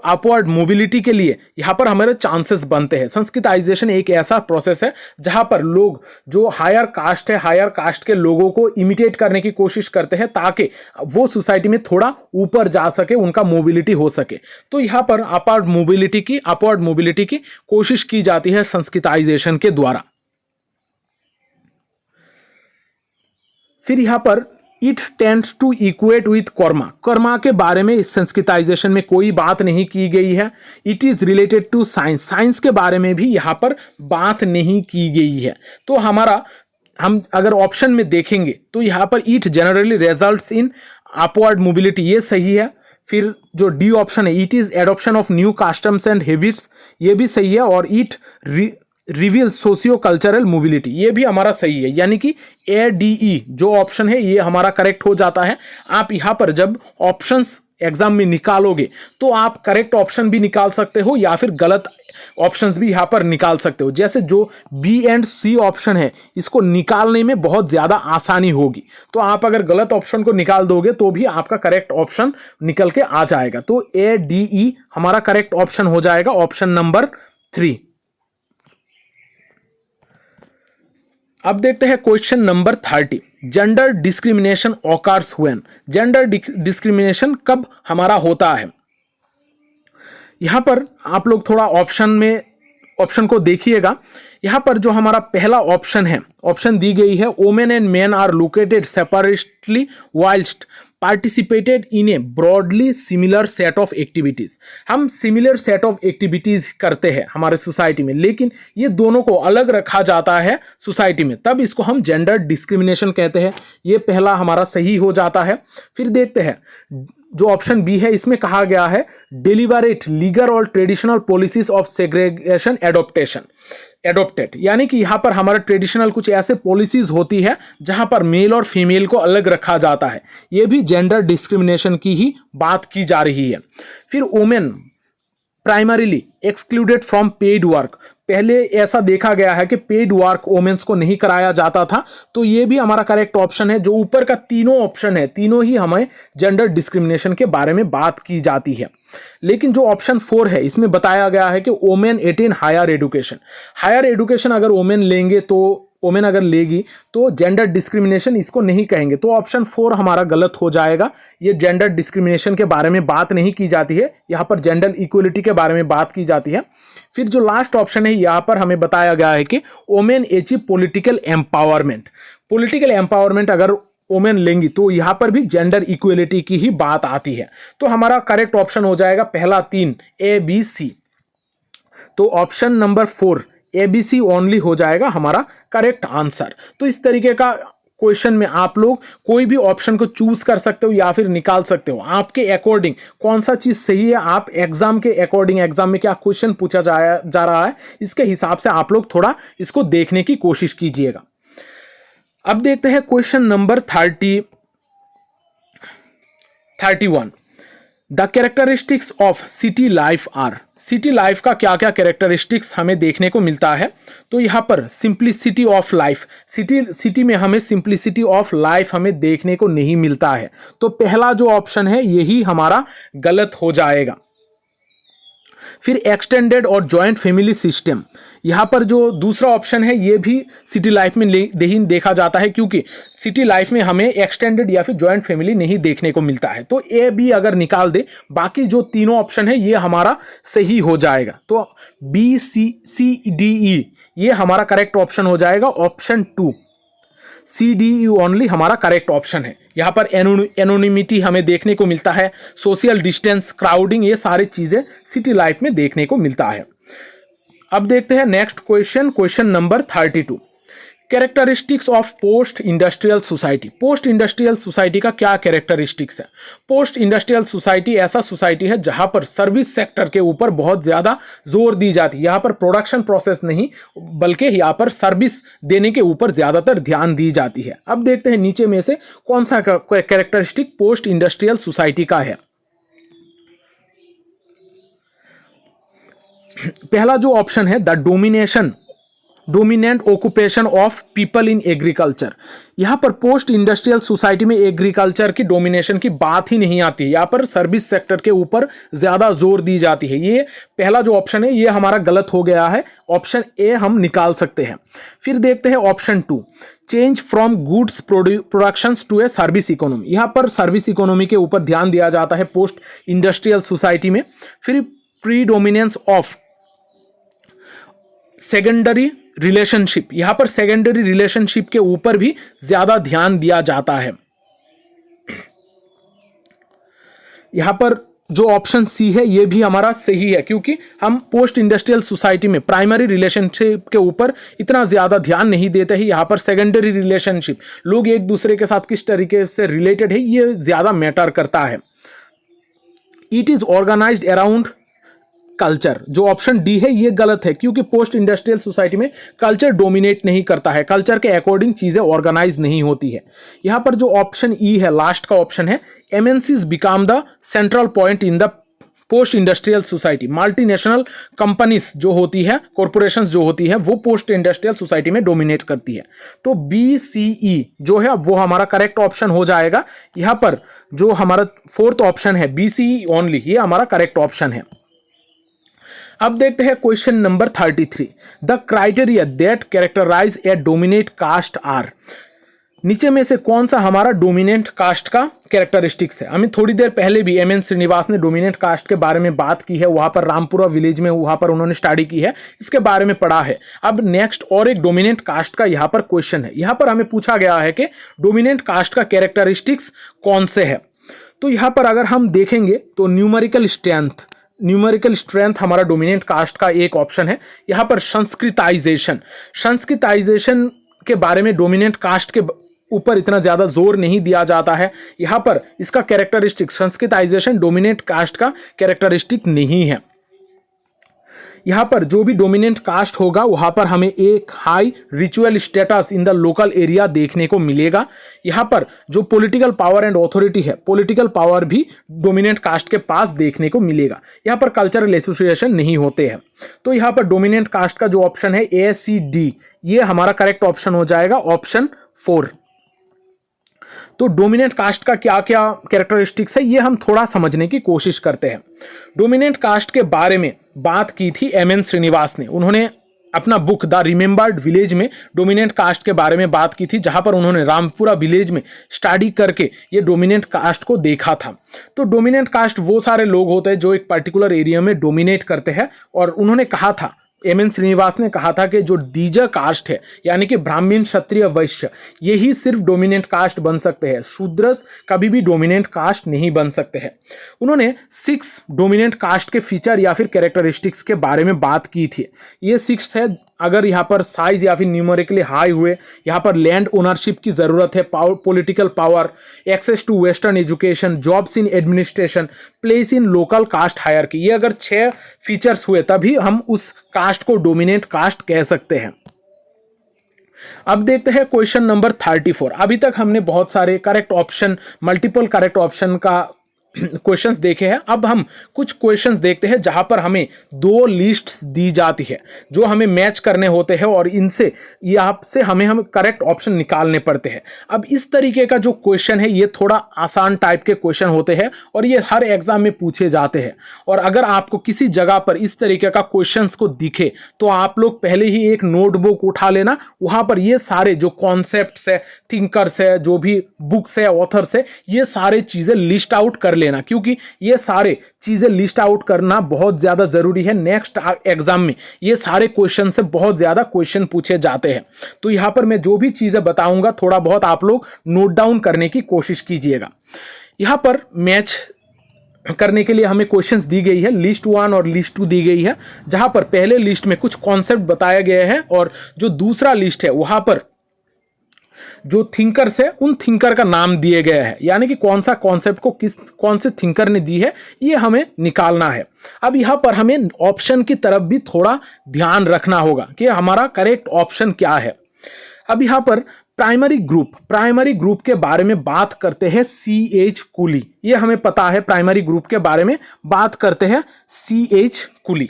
अपवर्ड मोबिलिटी के लिए यहाँ पर हमारे चांसेस बनते हैं। संस्कृताइजेशन एक ऐसा प्रोसेस है जहाँ पर लोग जो हायर कास्ट है, हायर कास्ट के लोगों को इमिटेट करने की कोशिश करते हैं ताकि वो सोसाइटी में थोड़ा ऊपर जा सके, उनका मोबिलिटी हो सके। तो यहाँ पर अपवर्ड मोबिलिटी की कोशिश की जाती है संस्कृताइजेशन के द्वारा। फिर यहाँ पर it tends to equate with karma के बारे में इस संस्कृताइजेशन में कोई बात नहीं की गई है। It is related to science के बारे में भी यहाँ पर बात नहीं की गई है। तो हम अगर ऑप्शन में देखेंगे तो यहाँ पर it generally results in upward mobility, ये सही है। फिर जो डी ऑप्शन है, it is adoption of new customs and habits, ये भी सही है। और it reveal socio cultural mobility, ये भी हमारा सही है। यानी कि ADE जो ऑप्शन है ये हमारा करेक्ट हो जाता है। आप यहाँ पर जब ऑप्शंस एग्जाम में निकालोगे तो आप करेक्ट ऑप्शन भी निकाल सकते हो या फिर गलत ऑप्शंस भी यहाँ पर निकाल सकते हो। जैसे जो B एंड C ऑप्शन है इसको निकालने में बहुत ज़्यादा आसानी होगी, तो आप अगर गलत ऑप्शन को निकाल दोगे तो भी आपका करेक्ट ऑप्शन निकल के आ जाएगा। तो ADE हमारा करेक्ट ऑप्शन हो जाएगा, ऑप्शन नंबर 3। अब देखते हैं question number 30। Gender discrimination occurs when, gender discrimination कब हमारा होता है। यहां पर आप लोग थोड़ा ऑप्शन को देखिएगा। यहां पर जो हमारा पहला ऑप्शन है, ऑप्शन दी गई है women and men are located separately whilst participated in a broadly similar set of activities. हम सिमिलर सेट ऑफ एक्टिविटीज करते हैं हमारे सोसाइटी में, लेकिन ये दोनों को अलग रखा जाता है सोसाइटी में, तब इसको हम जेंडर डिस्क्रिमिनेशन कहते हैं। ये पहला हमारा सही हो जाता है। फिर देखते हैं जो ऑप्शन बी है, इसमें कहा गया है डिलीवरेट लीगल और traditional policies of segregation adopted, यानी कि यहाँ पर हमारा ट्रेडिशनल कुछ ऐसे पॉलिसीज होती है जहाँ पर मेल और फीमेल को अलग रखा जाता है। ये भी जेंडर डिस्क्रिमिनेशन की ही बात की जा रही है। फिर women primarily excluded from paid work, पहले ऐसा देखा गया है कि पेड वर्क वुमेन्स को नहीं कराया जाता था, तो ये भी हमारा करेक्ट ऑप्शन है। जो ऊपर का तीनों ऑप्शन है, तीनों ही हमें जेंडर डिस्क्रिमिनेशन के बारे में बात की जाती है। लेकिन जो ऑप्शन 4 है इसमें बताया गया है कि वुमेन अटेन हायर एजुकेशन अगर वुमेन लेंगे तो वुमेन अगर लेगी तो जेंडर डिस्क्रिमिनेशन इसको नहीं कहेंगे। तो ऑप्शन 4 हमारा गलत हो जाएगा। ये जेंडर डिस्क्रिमिनेशन के बारे में बात नहीं की जाती है, यहाँ पर जेंडर इक्वलिटी के बारे में बात की जाती है। फिर जो लास्ट ऑप्शन है यहाँ पर हमें बताया गया है कि वुमेन अचीव पॉलिटिकल एम्पावरमेंट अगर वुमेन लेंगी तो यहाँ पर भी जेंडर इक्वलिटी की ही बात आती है। तो हमारा करेक्ट ऑप्शन हो जाएगा पहला 3 ABC। तो ऑप्शन नंबर 4 ABC ओनली हो जाएगा हमारा करेक्ट आंसर। तो इस तरीके का क्वेश्चन में आप लोग कोई भी ऑप्शन को चूज कर सकते हो या फिर निकाल सकते हो, आपके अकॉर्डिंग कौन सा चीज सही है। आप एग्जाम के अकॉर्डिंग, एग्जाम में क्या क्वेश्चन पूछा जा रहा है इसके हिसाब से आप लोग थोड़ा इसको देखने की कोशिश कीजिएगा। अब देखते हैं question number 31। The characteristics of city life are, city life का क्या क्या कैरेक्टरिस्टिक्स हमें देखने को मिलता है। तो यहाँ पर सिंप्लिसिटी ऑफ लाइफ, सिटी में हमें सिंप्लिसिटी ऑफ लाइफ हमें देखने को नहीं मिलता है। तो पहला जो ऑप्शन है यही हमारा गलत हो जाएगा। फिर एक्सटेंडेड और जॉइंट फैमिली सिस्टम, यहाँ पर जो दूसरा ऑप्शन है ये भी सिटी लाइफ में नहीं देखा जाता है, क्योंकि सिटी लाइफ में हमें एक्सटेंडेड या फिर जॉइंट फैमिली नहीं देखने को मिलता है। तो ए बी अगर निकाल दे, बाकी जो तीनों ऑप्शन है ये हमारा सही हो जाएगा। तो BCCDE ये हमारा करेक्ट ऑप्शन हो जाएगा। ऑप्शन 2 CDE ओनली हमारा करेक्ट ऑप्शन है। यहाँ पर एनोनिमिटी हमें देखने को मिलता है, सोशल डिस्टेंस, क्राउडिंग, ये सारी चीजें सिटी लाइफ में देखने को मिलता है। अब देखते हैं next question number 32। Characteristics of post industrial society, post industrial society का क्या कैरेक्टरिस्टिक्स है। पोस्ट इंडस्ट्रियल सोसाइटी ऐसा सोसाइटी है जहां पर सर्विस सेक्टर के ऊपर बहुत ज्यादा जोर दी जाती है। यहाँ पर प्रोडक्शन प्रोसेस नहीं बल्कि यहाँ पर सर्विस देने के ऊपर ज्यादातर ध्यान दी जाती है। अब देखते हैं नीचे में से कौन सा कैरेक्टरिस्टिक पोस्ट इंडस्ट्रियल सोसाइटी का है। पहला जो ऑप्शन है the domination dominant occupation of people in agriculture. यहाँ पर पोस्ट इंडस्ट्रियल सोसाइटी में एग्रीकल्चर की डोमिनेशन की बात ही नहीं आती है, यहाँ पर सर्विस सेक्टर के ऊपर ज्यादा जोर दी जाती है। ये पहला जो ऑप्शन है ये हमारा गलत हो गया है, ऑप्शन ए हम निकाल सकते हैं। फिर देखते हैं option 2, change from goods production to a service economy. यहाँ पर सर्विस इकोनॉमी के ऊपर ध्यान दिया जाता है पोस्ट इंडस्ट्रियल सोसाइटी में। फिर प्रीडोमिनेंस ऑफ सेकेंडरी रिलेशनशिप, यहां पर सेकेंडरी रिलेशनशिप के ऊपर भी ज्यादा ध्यान दिया जाता है। यहां पर जो ऑप्शन सी है ये भी हमारा सही है, क्योंकि हम पोस्ट इंडस्ट्रियल सोसाइटी में प्राइमरी रिलेशनशिप के ऊपर इतना ज्यादा ध्यान नहीं देते हैं। यहां पर सेकेंडरी रिलेशनशिप, लोग एक दूसरे के साथ किस तरीके से रिलेटेड है, ये ज्यादा मैटर करता है। It is organised around culture, जो ऑप्शन डी है ये गलत है, क्योंकि पोस्ट इंडस्ट्रियल सोसाइटी में कल्चर डोमिनेट नहीं करता है, कल्चर के अकॉर्डिंग चीजें ऑर्गेनाइज नहीं होती है। यहां पर जो ऑप्शन ई है, लास्ट का ऑप्शन है, MNCs become the central point in the post industrial society. Multinational companies जो होती है, कॉर्पोरेशंस जो होती है, वो पोस्ट इंडस्ट्रियल सोसाइटी में डोमिनेट करती है। तो बी सी ई जो है वो हमारा करेक्ट ऑप्शन हो जाएगा। यहां पर जो हमारा फोर्थ ऑप्शन है बी सी ई ओनली, ये हमारा करेक्ट ऑप्शन है। अब देखते हैं question number 33, the criteria that characterise a dominate caste are. नीचे में से कौन सा हमारा डोमिनेंट कास्ट का कैरेक्टरिस्टिक्स है। हमें थोड़ी देर पहले भी एम एन श्रीनिवास ने डोमिनेंट कास्ट के बारे में बात की है, वहां पर रामपुरा विलेज में वहां पर उन्होंने स्टडी की है, इसके बारे में पढ़ा है। अब नेक्स्ट और एक डोमिनेंट कास्ट का यहाँ पर क्वेश्चन है। यहाँ पर हमें पूछा गया है कि डोमिनेंट कास्ट का कैरेक्टरिस्टिक्स कौन से है। तो यहाँ पर अगर हम देखेंगे तो न्यूमेरिकल स्ट्रेंथ हमारा डोमिनेंट कास्ट का एक ऑप्शन है। यहाँ पर संस्कृताइजेशन के बारे में डोमिनेंट कास्ट के ऊपर इतना ज्यादा जोर नहीं दिया जाता है। यहाँ पर इसका कैरेक्टरिस्टिक संस्कृताइजेशन डोमिनेंट कास्ट का कैरेक्टरिस्टिक नहीं है। यहाँ पर जो भी डोमिनेंट कास्ट होगा वहां पर हमें एक high ritual status in the local area देखने को मिलेगा। यहाँ पर जो पॉलिटिकल पावर एंड ऑथोरिटी है, पॉलिटिकल पावर भी डोमिनेंट कास्ट के पास देखने को मिलेगा। यहाँ पर कल्चरल एसोसिएशन नहीं होते हैं। तो यहाँ पर डोमिनेंट कास्ट का जो ऑप्शन है ए सी डी, ये हमारा करेक्ट ऑप्शन हो जाएगा, ऑप्शन 4। तो डोमिनेंट कास्ट का क्या क्या कैरेक्टरिस्टिक्स है ये हम थोड़ा समझने की कोशिश करते हैं। डोमिनेंट कास्ट के बारे में बात की थी एम एन श्रीनिवास ने। उन्होंने अपना बुक द रिमेंबर्ड विलेज में डोमिनेंट कास्ट के बारे में बात की थी, जहां पर उन्होंने रामपुरा विलेज में स्टडी करके ये डोमिनेंट कास्ट को देखा था। तो डोमिनेंट कास्ट वो सारे लोग होते हैं जो एक पर्टिकुलर एरिया में डोमिनेट करते हैं, और उन्होंने कहा था, एम एन श्रीनिवास ने कहा था कि जो डीजर कास्ट है यानी कि ब्राह्मण क्षत्रिय वैश्य, यही सिर्फ डोमिनेंट कास्ट बन सकते हैं। शूद्रस कभी भी डोमिनेंट कास्ट नहीं बन सकते हैं। उन्होंने 6 डोमिनेंट कास्ट के फीचर या फिर कैरेक्टरिस्टिक्स के बारे में बात की थी। ये 6 है, अगर यहाँ पर साइज या फिर न्यूमेरिकली हाई हुए, यहाँ पर लैंड ओनरशिप की जरूरत है, political power, access to western education, jobs in administration, place in local caste hierarchy, ये अगर 6 फीचर्स हुए तभी हम उस कास्ट को डोमिनेंट कास्ट कह सकते हैं। अब देखते हैं क्वेश्चन नंबर 34। अभी तक हमने बहुत सारे correct option, multiple correct option का क्वेश्चंस देखे हैं। अब हम कुछ क्वेश्चंस देखते हैं जहां पर हमें 2 लिस्ट्स दी जाती है जो हमें मैच करने होते हैं, और इनसे यहाँ से हम करेक्ट ऑप्शन निकालने पड़ते हैं। अब इस तरीके का जो क्वेश्चन है ये थोड़ा आसान टाइप के क्वेश्चन होते हैं और ये हर एग्जाम में पूछे जाते हैं। और अगर आपको किसी जगह पर इस तरीके का क्वेश्चन को दिखे तो आप लोग पहले ही एक नोटबुक उठा लेना, वहां पर ये सारे जो कॉन्सेप्ट्स है, थिंकर्स है, जो भी बुक्स है, ऑथर्स है, ये सारे चीजें लिस्ट आउट कर लेना, क्योंकि ये सारे चीजें लिस्ट आउट करना बहुत ज्यादा जरूरी है। नेक्स्ट एग्जाम में ये सारे क्वेश्चन से बहुत ज्यादा क्वेश्चन पूछे जाते हैं। तो यहां पर मैं जो भी चीजें बताऊंगा थोड़ा बहुत आप लोग नोट डाउन करने की कोशिश कीजिएगा। यहां पर मैच करने के लिए हमें क्वेश्चंस दी गई है, लिस्ट 1 और लिस्ट 2 दी गई है, जहां पर पहले लिस्ट में कुछ कॉन्सेप्ट बताए गए हैं और जो दूसरा लिस्ट है वहां पर जो थिंकर्स है उन थिंकर का नाम दिए गए हैं, यानी कि कौन सा कॉन्सेप्ट को कौन से थिंकर ने दी है ये हमें निकालना है। अब यहां पर हमें ऑप्शन की तरफ भी थोड़ा ध्यान रखना होगा कि हमारा करेक्ट ऑप्शन क्या है। अब यहां पर प्राइमरी ग्रुप के बारे में बात करते हैं C.H. कुली, ये हमें पता है। प्राइमरी ग्रुप के बारे में बात करते हैं C.H. कुली।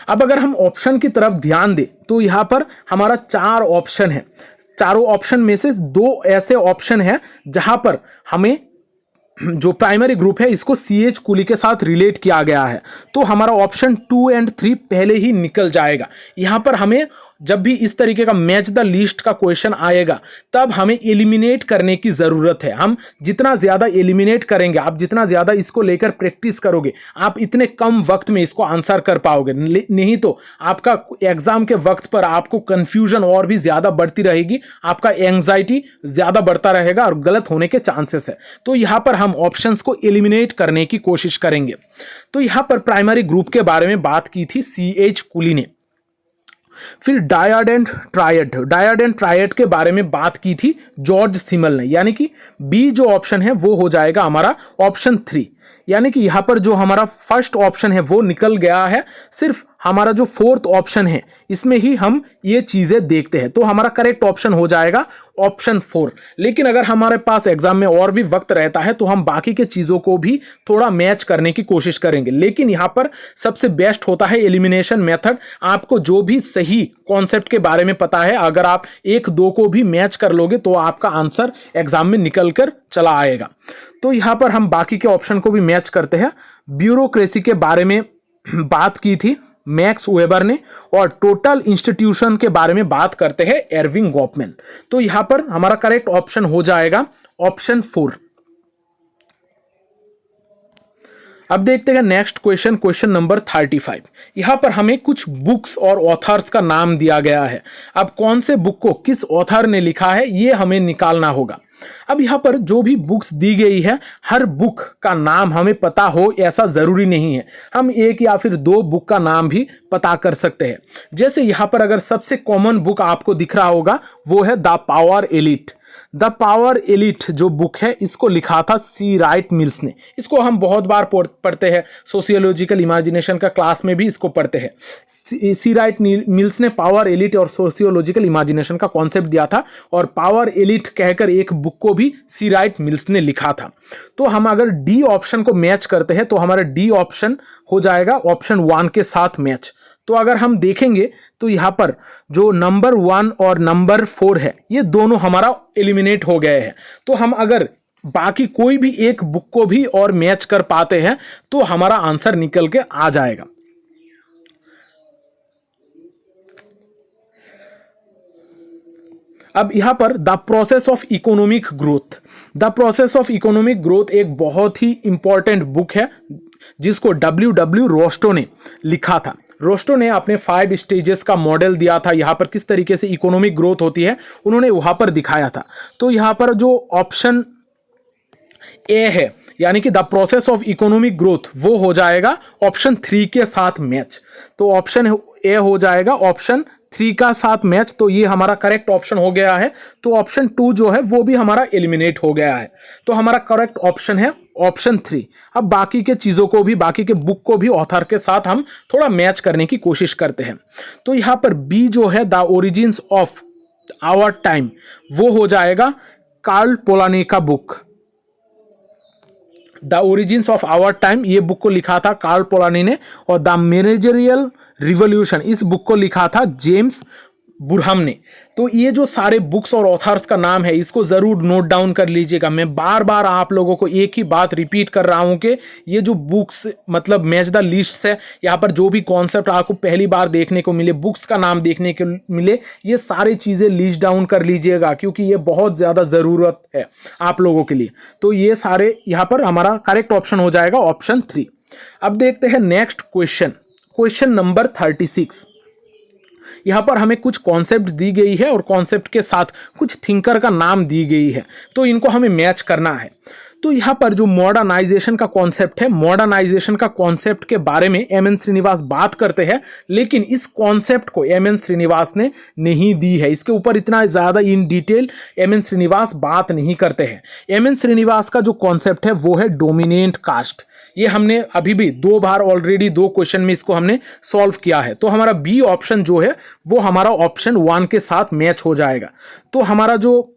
अब अगर हम ऑप्शन की तरफ ध्यान दें तो यहाँ पर हमारा 4 ऑप्शन है। चारों ऑप्शन में से 2 ऐसे ऑप्शन हैं जहां पर हमें जो प्राइमरी ग्रुप है इसको CH कुली के साथ रिलेट किया गया है, तो हमारा ऑप्शन 2 एंड 3 पहले ही निकल जाएगा। यहां पर हमें जब भी इस तरीके का मैच द लिस्ट का क्वेश्चन आएगा तब हमें एलिमिनेट करने की जरूरत है। हम जितना ज्यादा एलिमिनेट करेंगे, आप जितना ज्यादा इसको लेकर प्रैक्टिस करोगे, आप इतने कम वक्त में इसको आंसर कर पाओगे। नहीं तो आपका एग्जाम के वक्त पर आपको कंफ्यूजन और भी ज्यादा बढ़ती रहेगी, आपका एंजाइटी ज्यादा बढ़ता रहेगा और गलत होने के चांसेस है। तो यहां पर हम ऑप्शंस को एलिमिनेट करने की कोशिश करेंगे। तो यहां पर प्राइमरी ग्रुप के बारे में बात की थी CH कुली ने। फिर डायड एंड ट्रायड के बारे में बात की थी जॉर्ज सिमल ने, यानी कि बी जो ऑप्शन है वो हो जाएगा हमारा ऑप्शन 3। यानी कि यहां पर जो हमारा फर्स्ट ऑप्शन है वो निकल गया है, सिर्फ हमारा जो 4th ऑप्शन है इसमें ही हम ये चीजें देखते हैं। तो हमारा करेक्ट ऑप्शन हो जाएगा ऑप्शन 4। लेकिन अगर हमारे पास एग्जाम में और भी वक्त रहता है तो हम बाकी के चीजों को भी थोड़ा मैच करने की कोशिश करेंगे। लेकिन यहां पर सबसे बेस्ट होता है एलिमिनेशन मेथड। आपको जो भी सही कॉन्सेप्ट के बारे में पता है, अगर आप 1-2 को भी मैच कर लोगे तो आपका आंसर एग्जाम में निकल कर चला आएगा। तो यहां पर हम बाकी के ऑप्शन को भी मैच करते हैं। ब्यूरोक्रेसी के बारे में बात की थी मैक्स वेबर ने, और टोटल इंस्टीट्यूशन के बारे में बात करते हैं एरविंग गॉफमैन। तो यहां पर हमारा करेक्ट ऑप्शन हो जाएगा ऑप्शन 4। अब देखते हैं नेक्स्ट क्वेश्चन, क्वेश्चन नंबर 35। यहां पर हमें कुछ बुक्स और ऑथर्स का नाम दिया गया है। अब कौन से बुक को किस ऑथर ने लिखा है ये हमें निकालना होगा। अब यहां पर जो भी बुक्स दी गई है, हर बुक का नाम हमें पता हो ऐसा जरूरी नहीं है। हम 1 या फिर 2 बुक का नाम भी पता कर सकते हैं। जैसे यहां पर अगर सबसे कॉमन बुक आपको दिख रहा होगा वो है the power elite. The power elite जो बुक है इसको लिखा था सी राइट मिल्स ने। इसको हम बहुत बार पढ़ते हैं, सोशियोलॉजिकल इमेजिनेशन का क्लास में भी इसको पढ़ते हैं। सी राइट मिल्स ने पावर एलिट और सोशियोलॉजिकल इमेजिनेशन का कॉन्सेप्ट दिया था, और पावर एलिट कहकर एक बुक को भी सी राइट मिल्स ने लिखा था। तो हम अगर डी ऑप्शन को मैच करते हैं तो हमारा डी ऑप्शन हो जाएगा ऑप्शन 1 के साथ मैच। तो अगर हम देखेंगे तो यहां पर जो नंबर 1 और नंबर 4 है ये दोनों हमारा एलिमिनेट हो गए हैं। तो हम अगर बाकी कोई भी एक बुक को भी और मैच कर पाते हैं तो हमारा आंसर निकल के आ जाएगा। अब यहां पर the process of economic growth, the process of economic growth एक बहुत ही इंपॉर्टेंट बुक है जिसको W रोस्टो ने लिखा था। रोस्टो ने अपने 5 स्टेजेस का मॉडल दिया था, यहां पर किस तरीके से इकोनॉमिक ग्रोथ होती है उन्होंने वहां पर दिखाया था। तो यहां पर जो ऑप्शन ए है यानी कि the process of economic growth वो हो जाएगा ऑप्शन 3 के साथ मैच। तो ऑप्शन ए हो जाएगा ऑप्शन 3 का साथ मैच। तो ये हमारा करेक्ट ऑप्शन हो गया है। तो ऑप्शन 2 जो है वो भी हमारा एलिमिनेट हो गया है। तो हमारा करेक्ट ऑप्शन है ऑप्शन 3। अब बाकी के चीजों को भी, बाकी के बुक को भी ऑथर के साथ हम थोड़ा मैच करने की कोशिश करते हैं। तो यहां पर बी जो है the origins of our time वो हो जाएगा कार्ल पोलानी का book. The origins of our time ये बुक को लिखा था कार्ल पोलानी ने, और द मैनेजरियल रिवॉल्यूशन इस बुक को लिखा था जेम्स बुरहम ने। तो ये जो सारे बुक्स और ऑथर्स का नाम है इसको जरूर नोट डाउन कर लीजिएगा। मैं बार बार आप लोगों को एक ही बात रिपीट कर रहा हूं कि ये जो बुक्स मतलब मैच द लिस्ट है, यहाँ पर जो भी कॉन्सेप्ट आपको पहली बार देखने को मिले, बुक्स का नाम देखने को मिले, ये सारी चीजें लिस्ट डाउन कर लीजिएगा क्योंकि ये बहुत ज्यादा जरूरत है आप लोगों के लिए। तो ये सारे यहाँ पर हमारा करेक्ट ऑप्शन हो जाएगा ऑप्शन 3। अब देखते हैं नेक्स्ट क्वेश्चन, क्वेश्चन नंबर 36। यहां पर हमें कुछ कॉन्सेप्ट दी गई है और कॉन्सेप्ट के साथ कुछ थिंकर का नाम दी गई है, तो इनको हमें मैच करना है। तो यहां पर जो मॉडर्नाइजेशन का कॉन्सेप्ट है, मॉडर्नाइजेशन का कॉन्सेप्ट के बारे में एम.एन. श्रीनिवास बात करते हैं, लेकिन इस कॉन्सेप्ट को एम.एन. श्रीनिवास ने नहीं दी है। इसके ऊपर इतना ज्यादा इन डिटेल एम.एन. श्रीनिवास बात नहीं करते हैं। एम.एन. श्रीनिवास का जो कॉन्सेप्ट है वो है डोमिनेंट कास्ट। ये हमने अभी भी 2 बार ऑलरेडी 2 क्वेश्चन में इसको हमने सॉल्व किया है। तो हमारा बी ऑप्शन जो है वो हमारा ऑप्शन 1 के साथ मैच हो जाएगा। तो हमारा जो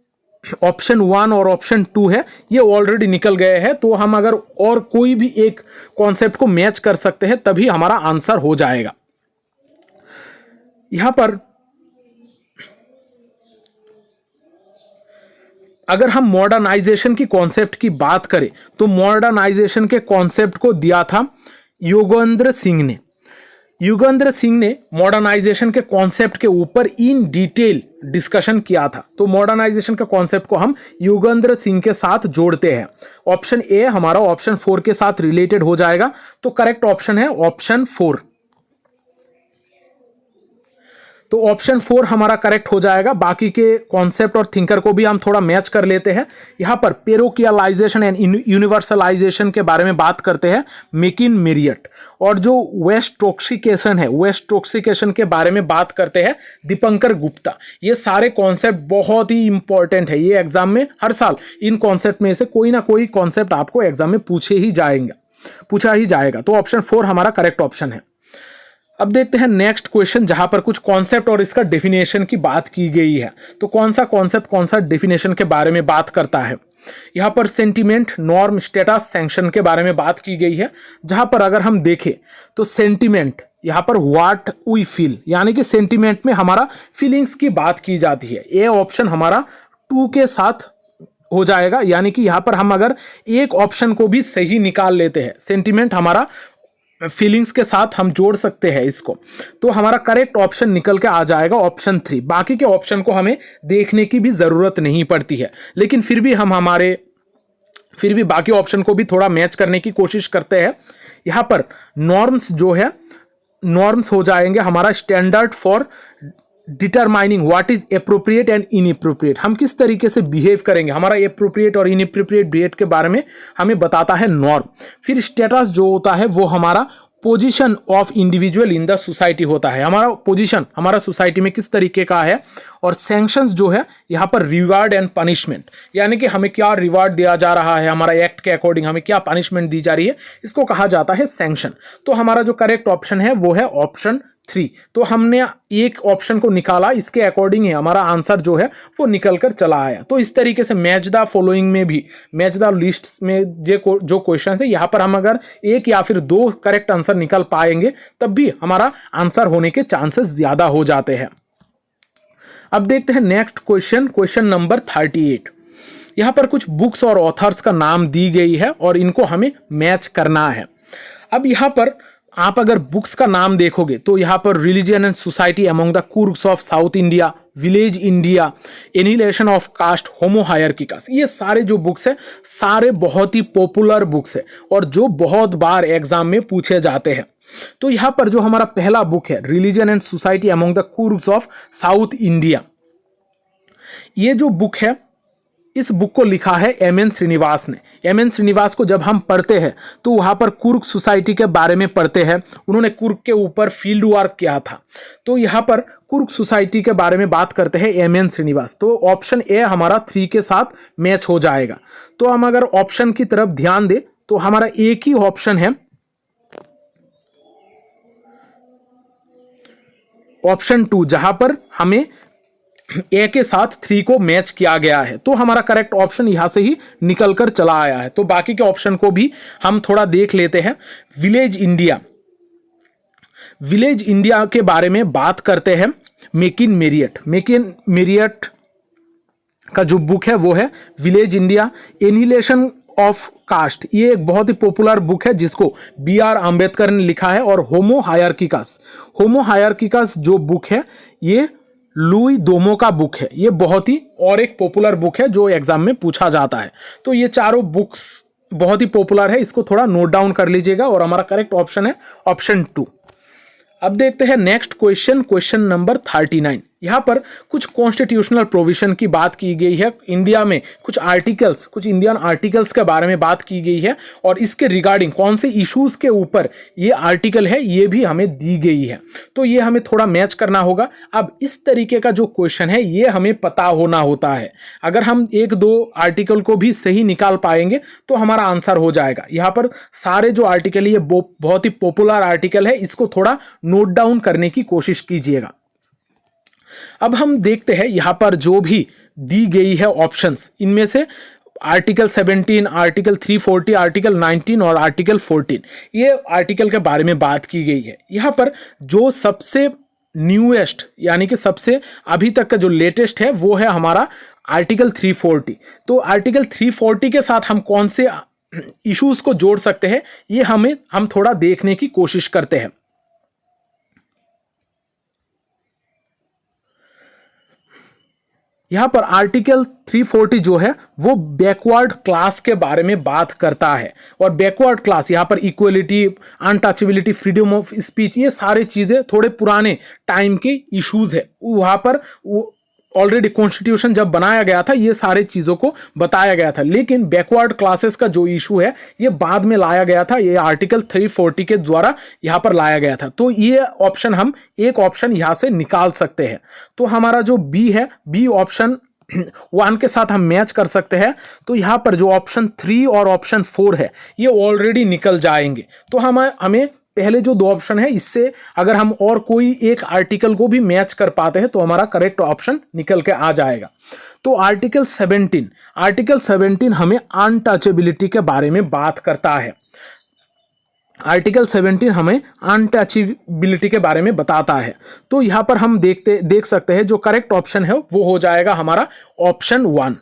ऑप्शन 1 और ऑप्शन 2 है ये ऑलरेडी निकल गए हैं। तो हम अगर और कोई भी एक कॉन्सेप्ट को मैच कर सकते हैं तभी हमारा आंसर हो जाएगा। यहां पर अगर हम मॉडर्नाइजेशन की कॉन्सेप्ट की बात करें तो मॉडर्नाइजेशन के कॉन्सेप्ट को दिया था योगेंद्र सिंह ने। युगेंद्र सिंह ने मॉडर्नाइजेशन के कॉन्सेप्ट के ऊपर इन डिटेल डिस्कशन किया था। तो मॉडर्नाइजेशन के कॉन्सेप्ट को हम युगेंद्र सिंह के साथ जोड़ते हैं। ऑप्शन ए हमारा ऑप्शन 4 के साथ रिलेटेड हो जाएगा, तो करेक्ट ऑप्शन है ऑप्शन 4। तो ऑप्शन 4 हमारा करेक्ट हो जाएगा। बाकी के कॉन्सेप्ट और थिंकर को भी हम थोड़ा मैच कर लेते हैं। यहां पर पेरोकियलाइजेशन एंड यूनिवर्सलाइजेशन के बारे में बात करते हैं मेकिन मेरियट, और जो वेस्ट टॉक्सिकेशन है, वेस्ट टॉक्सिकेशन के बारे में बात करते हैं दीपंकर गुप्ता। ये सारे कॉन्सेप्ट बहुत ही इंपॉर्टेंट है, ये एग्जाम में हर साल इन कॉन्सेप्ट में से कोई ना कोई कॉन्सेप्ट आपको एग्जाम में पूछा ही जाएगा। तो ऑप्शन 4 हमारा करेक्ट ऑप्शन है। अब देखते हैं नेक्स्ट क्वेश्चन, जहां पर कुछ कॉन्सेप्ट और इसका डेफिनेशन की बात की गई है। तो कौन सा कॉन्सेप्ट कौन सा डेफिनेशन के बारे में बात करता है। यहां पर सेंटिमेंट, नॉर्म, स्टेटस, सैंक्शन के बारे में बात की गई है। जहां पर अगर हम देखें तो सेंटिमेंट, यहां पर व्हाट वी फील, यानी कि सेंटिमेंट में हमारा फीलिंग्स की बात की जाती है। ये ऑप्शन हमारा 2 के साथ हो जाएगा, यानी कि यहां पर हम अगर एक ऑप्शन को भी सही निकाल लेते हैं, सेंटिमेंट हमारा फीलिंग्स के साथ हम जोड़ सकते हैं इसको, तो हमारा करेक्ट ऑप्शन निकल के आ जाएगा ऑप्शन 3। बाकी के ऑप्शन को हमें देखने की भी जरूरत नहीं पड़ती है, लेकिन फिर भी बाकी ऑप्शन को भी थोड़ा मैच करने की कोशिश करते हैं। यहां पर नॉर्म्स जो है, नॉर्म्स हो जाएंगे हमारा standard for determining what is appropriate and inappropriate. हम किस तरीके से बिहेव करेंगे, हमारा एप्रोप्रिएट और इनएप्रोप्रिएट बिहेव के बारे में हमें बताता है नॉर्म। फिर स्टेटस जो होता है वो हमारा position of individual in the society होता है, हमारा पोजीशन हमारा सोसाइटी में किस तरीके का है। और सैंक्शंस जो है यहाँ पर रिवार्ड एंड पनिशमेंट, यानी कि हमें क्या रिवार्ड दिया जा रहा है, हमारा एक्ट के अकॉर्डिंग हमें क्या पनिशमेंट दी जा रही है, इसको कहा जाता है सैंक्शन। तो हमारा जो करेक्ट ऑप्शन है वो है ऑप्शन 3। तो हमने एक ऑप्शन को निकाला, इसके अकॉर्डिंग ही हमारा आंसर जो है वो निकल कर चला आया। तो इस तरीके से मैच द फॉलोइंग में भी, मैच द लिस्ट में जो क्वेश्चन है, यहाँ पर हम अगर एक या फिर 2 करेक्ट आंसर निकल पाएंगे तब भी हमारा आंसर होने के चांसेस ज्यादा हो जाते हैं। अब देखते हैं नेक्स्ट क्वेश्चन, क्वेश्चन नंबर 38। यहां पर कुछ बुक्स और ऑथर्स का नाम दी गई है और इनको हमें मैच करना है। अब यहां पर आप अगर बुक्स का नाम देखोगे तो यहां पर religion and society among the Coorgs of south India, village India, annihilation of caste, homo hierarchicus, ये सारे जो बुक्स है सारे बहुत ही पॉपुलर बुक्स है और जो बहुत बार एग्जाम में पूछे जाते हैं। तो यहां पर जो हमारा पहला बुक है religion and society among the Coorgs of south India, ये जो बुक है इस बुक को लिखा है एम.एन. श्रीनिवास ने। एम.एन. श्रीनिवास को जब हम पढ़ते हैं तो वहां पर कुर्ग सोसाइटी के बारे में पढ़ते हैं, उन्होंने कुर्ग के ऊपर फील्ड वर्क किया था। तो यहां पर कुर्ग सोसाइटी के बारे में बात करते हैं एम.एन. श्रीनिवास। तो ऑप्शन ए हमारा 3 के साथ मैच हो जाएगा। तो हम अगर ऑप्शन की तरफ ध्यान दें तो हमारा एक ही ऑप्शन है ऑप्शन 2, जहां पर हमें ए के साथ 3 को मैच किया गया है। तो हमारा करेक्ट ऑप्शन यहां से ही निकल कर चला आया है। तो बाकी के ऑप्शन को भी हम थोड़ा देख लेते हैं। विलेज इंडिया, विलेज इंडिया के बारे में बात करते हैं मेकिन मेरियट। मेकिन मेरियट का जो बुक है वो है village India, annihilation of caste, ये एक बहुत ही पॉपुलर बुक है जिसको बी.आर. आंबेडकर ने लिखा है। और होमो हायरार्किकस, होमो हायरार्किकस जो बुक है ये लुई दोमो का बुक है। ये बहुत ही और एक पॉपुलर बुक है जो एग्जाम में पूछा जाता है। तो ये चारों बुक्स बहुत ही पॉपुलर है, इसको थोड़ा नोट डाउन कर लीजिएगा। और हमारा करेक्ट ऑप्शन है ऑप्शन 2। अब देखते हैं नेक्स्ट क्वेश्चन, क्वेश्चन नंबर 39। यहाँ पर कुछ कॉन्स्टिट्यूशनल प्रोविजन की बात की गई है। इंडिया में कुछ आर्टिकल्स, कुछ इंडियन आर्टिकल्स के बारे में बात की गई है और इसके रिगार्डिंग कौन से इश्यूज के ऊपर ये आर्टिकल है ये भी हमें दी गई है। तो ये हमें थोड़ा मैच करना होगा। अब इस तरीके का जो क्वेश्चन है ये हमें पता होना होता है। अगर हम 1-2 आर्टिकल को भी सही निकाल पाएंगे तो हमारा आंसर हो जाएगा। यहाँ पर सारे जो आर्टिकल ये बहुत ही पॉपुलर आर्टिकल है, इसको थोड़ा नोट डाउन करने की कोशिश कीजिएगा। अब हम देखते हैं यहां पर जो भी दी गई है ऑप्शंस, इनमें से आर्टिकल 17, आर्टिकल 340, आर्टिकल 19 और आर्टिकल 14, ये आर्टिकल के बारे में बात की गई है। यहां पर जो सबसे न्यूएस्ट यानी कि सबसे अभी तक का जो लेटेस्ट है वो है हमारा आर्टिकल 340। तो आर्टिकल 340 के साथ हम कौन से इश्यूज को जोड़ सकते हैं ये हम थोड़ा देखने की कोशिश करते हैं। यहां पर आर्टिकल 340 जो है वो बैकवर्ड क्लास के बारे में बात करता है। और बैकवर्ड क्लास यहां पर equality, untouchability, freedom of speech, ये सारी चीजें थोड़े पुराने टाइम के इश्यूज है। वहां पर ऑलरेडी कॉन्स्टिट्यूशन जब बनाया गया था ये सारे चीजों को बताया गया था, लेकिन बैकवर्ड क्लासेस का जो इशू है ये बाद में लाया गया था, ये आर्टिकल 340 के द्वारा यहां पर लाया गया था। तो ये ऑप्शन हम एक ऑप्शन यहां से निकाल सकते हैं। तो हमारा जो बी है, बी ऑप्शन 1 के साथ हम मैच कर सकते हैं। तो यहां पर जो ऑप्शन 3 और ऑप्शन 4 है ये ऑलरेडी निकल जाएंगे। तो हमें पहले जो 2 ऑप्शन है इससे अगर हम और कोई एक आर्टिकल को भी मैच कर पाते हैं तो हमारा करेक्ट ऑप्शन निकल के आ जाएगा। तो आर्टिकल 17 हमें अनटचेबिलिटी के बारे में बात करता है। आर्टिकल 17 हमें अनटचेबिलिटी के बारे में बताता है। तो यहां पर हम देख सकते हैं जो करेक्ट ऑप्शन है वो हो जाएगा हमारा ऑप्शन 1।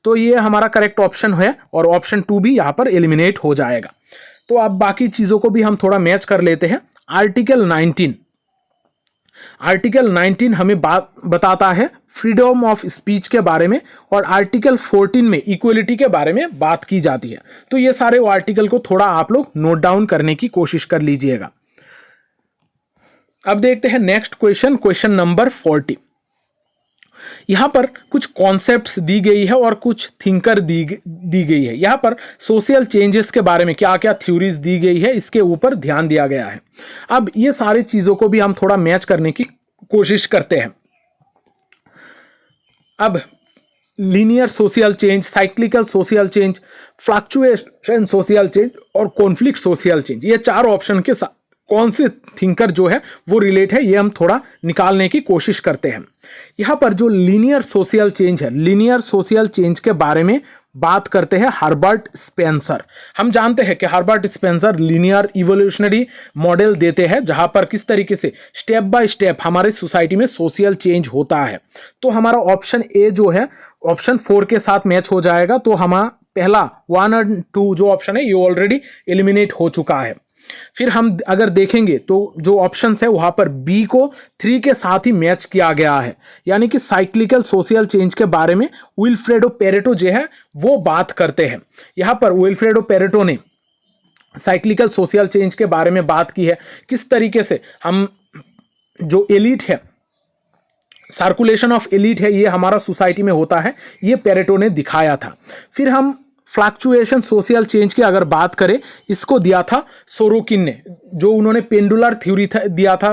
तो ये हमारा करेक्ट ऑप्शन है और ऑप्शन 2 भी यहां पर एलिमिनेट हो जाएगा। तो अब बाकी चीजों को भी हम थोड़ा मैच कर लेते हैं। आर्टिकल 19 हमें बताता है फ्रीडम ऑफ स्पीच के बारे में, और आर्टिकल 14 में इक्वलिटी के बारे में बात की जाती है। तो ये सारे आर्टिकल को थोड़ा आप लोग नोट डाउन करने की कोशिश कर लीजिएगा। अब देखते हैं नेक्स्ट क्वेश्चन नंबर 40। यहां पर कुछ कॉन्सेप्ट्स दी गई है और कुछ थिंकर दी गई है। यहां पर सोशल चेंजेस के बारे में क्या क्या थ्योरीज दी गई है इसके ऊपर ध्यान दिया गया है। अब ये सारी चीजों को भी हम थोड़ा मैच करने की कोशिश करते हैं। अब linear social change, cyclical social change, fluctuation social change और कॉन्फ्लिक्ट सोशल चेंज, ये 4 ऑप्शन के साथ कौन से थिंकर जो है वो रिलेट है ये हम थोड़ा निकालने की कोशिश करते हैं। यहां पर जो लीनियर सोशल चेंज है, लीनियर सोशल चेंज के बारे में बात करते हैं हर्बर्ट स्पेंसर। हम जानते हैं कि Herbert Spencer linear evolutionary model देते हैं जहां पर किस तरीके से स्टेप बाय स्टेप हमारी सोसाइटी में सोशल चेंज होता है। तो हमारा ऑप्शन ए जो है ऑप्शन 4 के साथ मैच हो जाएगा। तो हमारा पहला 1 और 2 जो ऑप्शन है ये ऑलरेडी एलिमिनेट हो चुका है। फिर हम अगर देखेंगे तो जो ऑप्शंस है वहां पर बी को 3 के साथ ही मैच किया गया है, यानी कि साइक्लिकल सोशल चेंज के बारे में विल्फ्रेडो पेरेटो जो है वो बात करते हैं। यहां पर विल्फ्रेडो पेरेटो ने साइक्लिकल सोशल चेंज के बारे में बात की है, किस तरीके से हम जो एलीट है, सर्कुलेशन ऑफ एलीट है, ये हमारा सोसाइटी में होता है, ये पेरेटो ने दिखाया था। फिर हम फ्लक्चुएशन सोशल चेंज की अगर बात करें, इसको दिया था सोरोकिन ने, जो उन्होंने पेंडुलर थ्योरी दिया था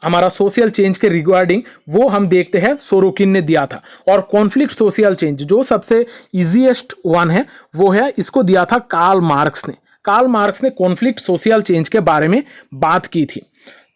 हमारा सोशल चेंज के रिगार्डिंग, वो हम देखते हैं सोरोकिन ने दिया था। और कॉन्फ्लिक्ट सोशल चेंज जो सबसे इजीएस्ट वन है वो है, इसको दिया था कार्ल मार्क्स ने। कार्ल मार्क्स ने कॉन्फ्लिक्ट सोशल चेंज के बारे में बात की थी।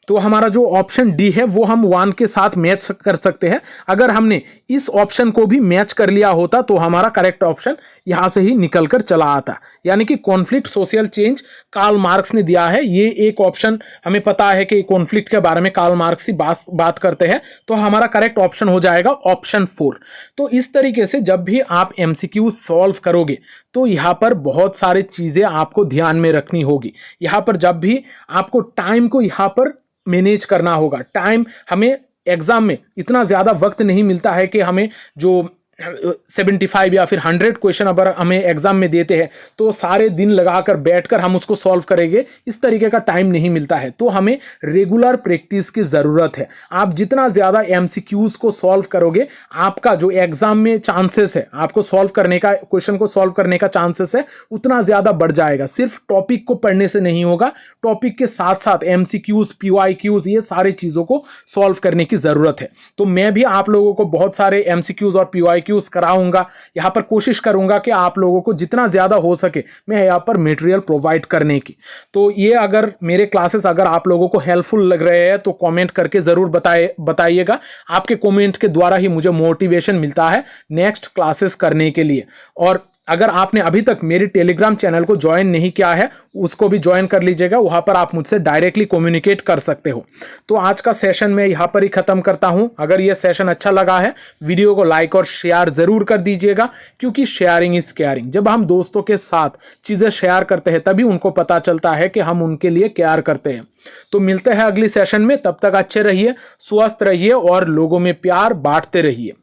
तो हमारा जो ऑप्शन डी है वो हम 1 के साथ मैच कर सकते हैं। अगर हमने इस ऑप्शन को भी मैच कर लिया होता तो हमारा करेक्ट ऑप्शन यहां से ही निकल कर चला आता, यानी कि conflict social change Karl Marx ने दिया है। ये एक ऑप्शन हमें पता है कि कॉन्फ्लिक्ट के बारे में कार्ल मार्क्स ही बात करते हैं, तो हमारा करेक्ट ऑप्शन हो जाएगा ऑप्शन 4। तो इस तरीके से जब भी आप एमसीक्यू सॉल्व करोगे तो यहां पर बहुत सारी चीजें आपको ध्यान में रखनी होगी। यहां पर जब भी आपको टाइम को यहां पर मैनेज करना होगा, टाइम हमें एग्जाम में इतना ज्यादा वक्त नहीं मिलता है कि हमें जो 75 या फिर 100 क्वेश्चन अगर हमें एग्जाम में देते हैं तो सारे दिन लगाकर बैठकर हम उसको सॉल्व करेंगे, इस तरीके का टाइम नहीं मिलता है। तो हमें रेगुलर प्रैक्टिस की जरूरत है। आप जितना ज्यादा एमसीक्यूज को सॉल्व करोगे, आपका जो एग्जाम में चांसेस है आपको सॉल्व करने का, क्वेश्चन को सॉल्व करने का चांसेस है उतना ज्यादा बढ़ जाएगा। सिर्फ टॉपिक को पढ़ने से नहीं होगा, टॉपिक के साथ साथ एमसीक्यूज, पीवाईक्यूज, ये सारी चीजों को सॉल्व करने की जरूरत है। तो मैं भी आप लोगों को बहुत सारे एमसीक्यूज और पीवाईक्यूज कराऊंगा। यहां पर कोशिश करूंगा कि आप लोगों को जितना ज्यादा हो सके मैं यहां पर मटेरियल प्रोवाइड करने की। तो ये अगर मेरे क्लासेस अगर आप लोगों को हेल्पफुल लग रहे हैं तो कमेंट करके जरूर बताइएगा। आपके कमेंट के द्वारा ही मुझे मोटिवेशन मिलता है नेक्स्ट क्लासेस करने के लिए। और अगर आपने अभी तक मेरी टेलीग्राम चैनल को ज्वाइन नहीं किया है, उसको भी ज्वाइन कर लीजिएगा। वहां पर आप मुझसे डायरेक्टली कम्युनिकेट कर सकते हो। तो आज का सेशन मैं यहां पर ही खत्म करता हूं। अगर यह सेशन अच्छा लगा है, वीडियो को लाइक और शेयर जरूर कर दीजिएगा, क्योंकि शेयरिंग इज केयरिंग। जब हम दोस्तों के साथ चीजें शेयर करते हैं तभी उनको पता चलता है कि हम उनके लिए केयर करते हैं। तो मिलते हैं अगली सेशन में, तब तक अच्छे रहिए, स्वस्थ रहिए और लोगों में प्यार बांटते रहिए।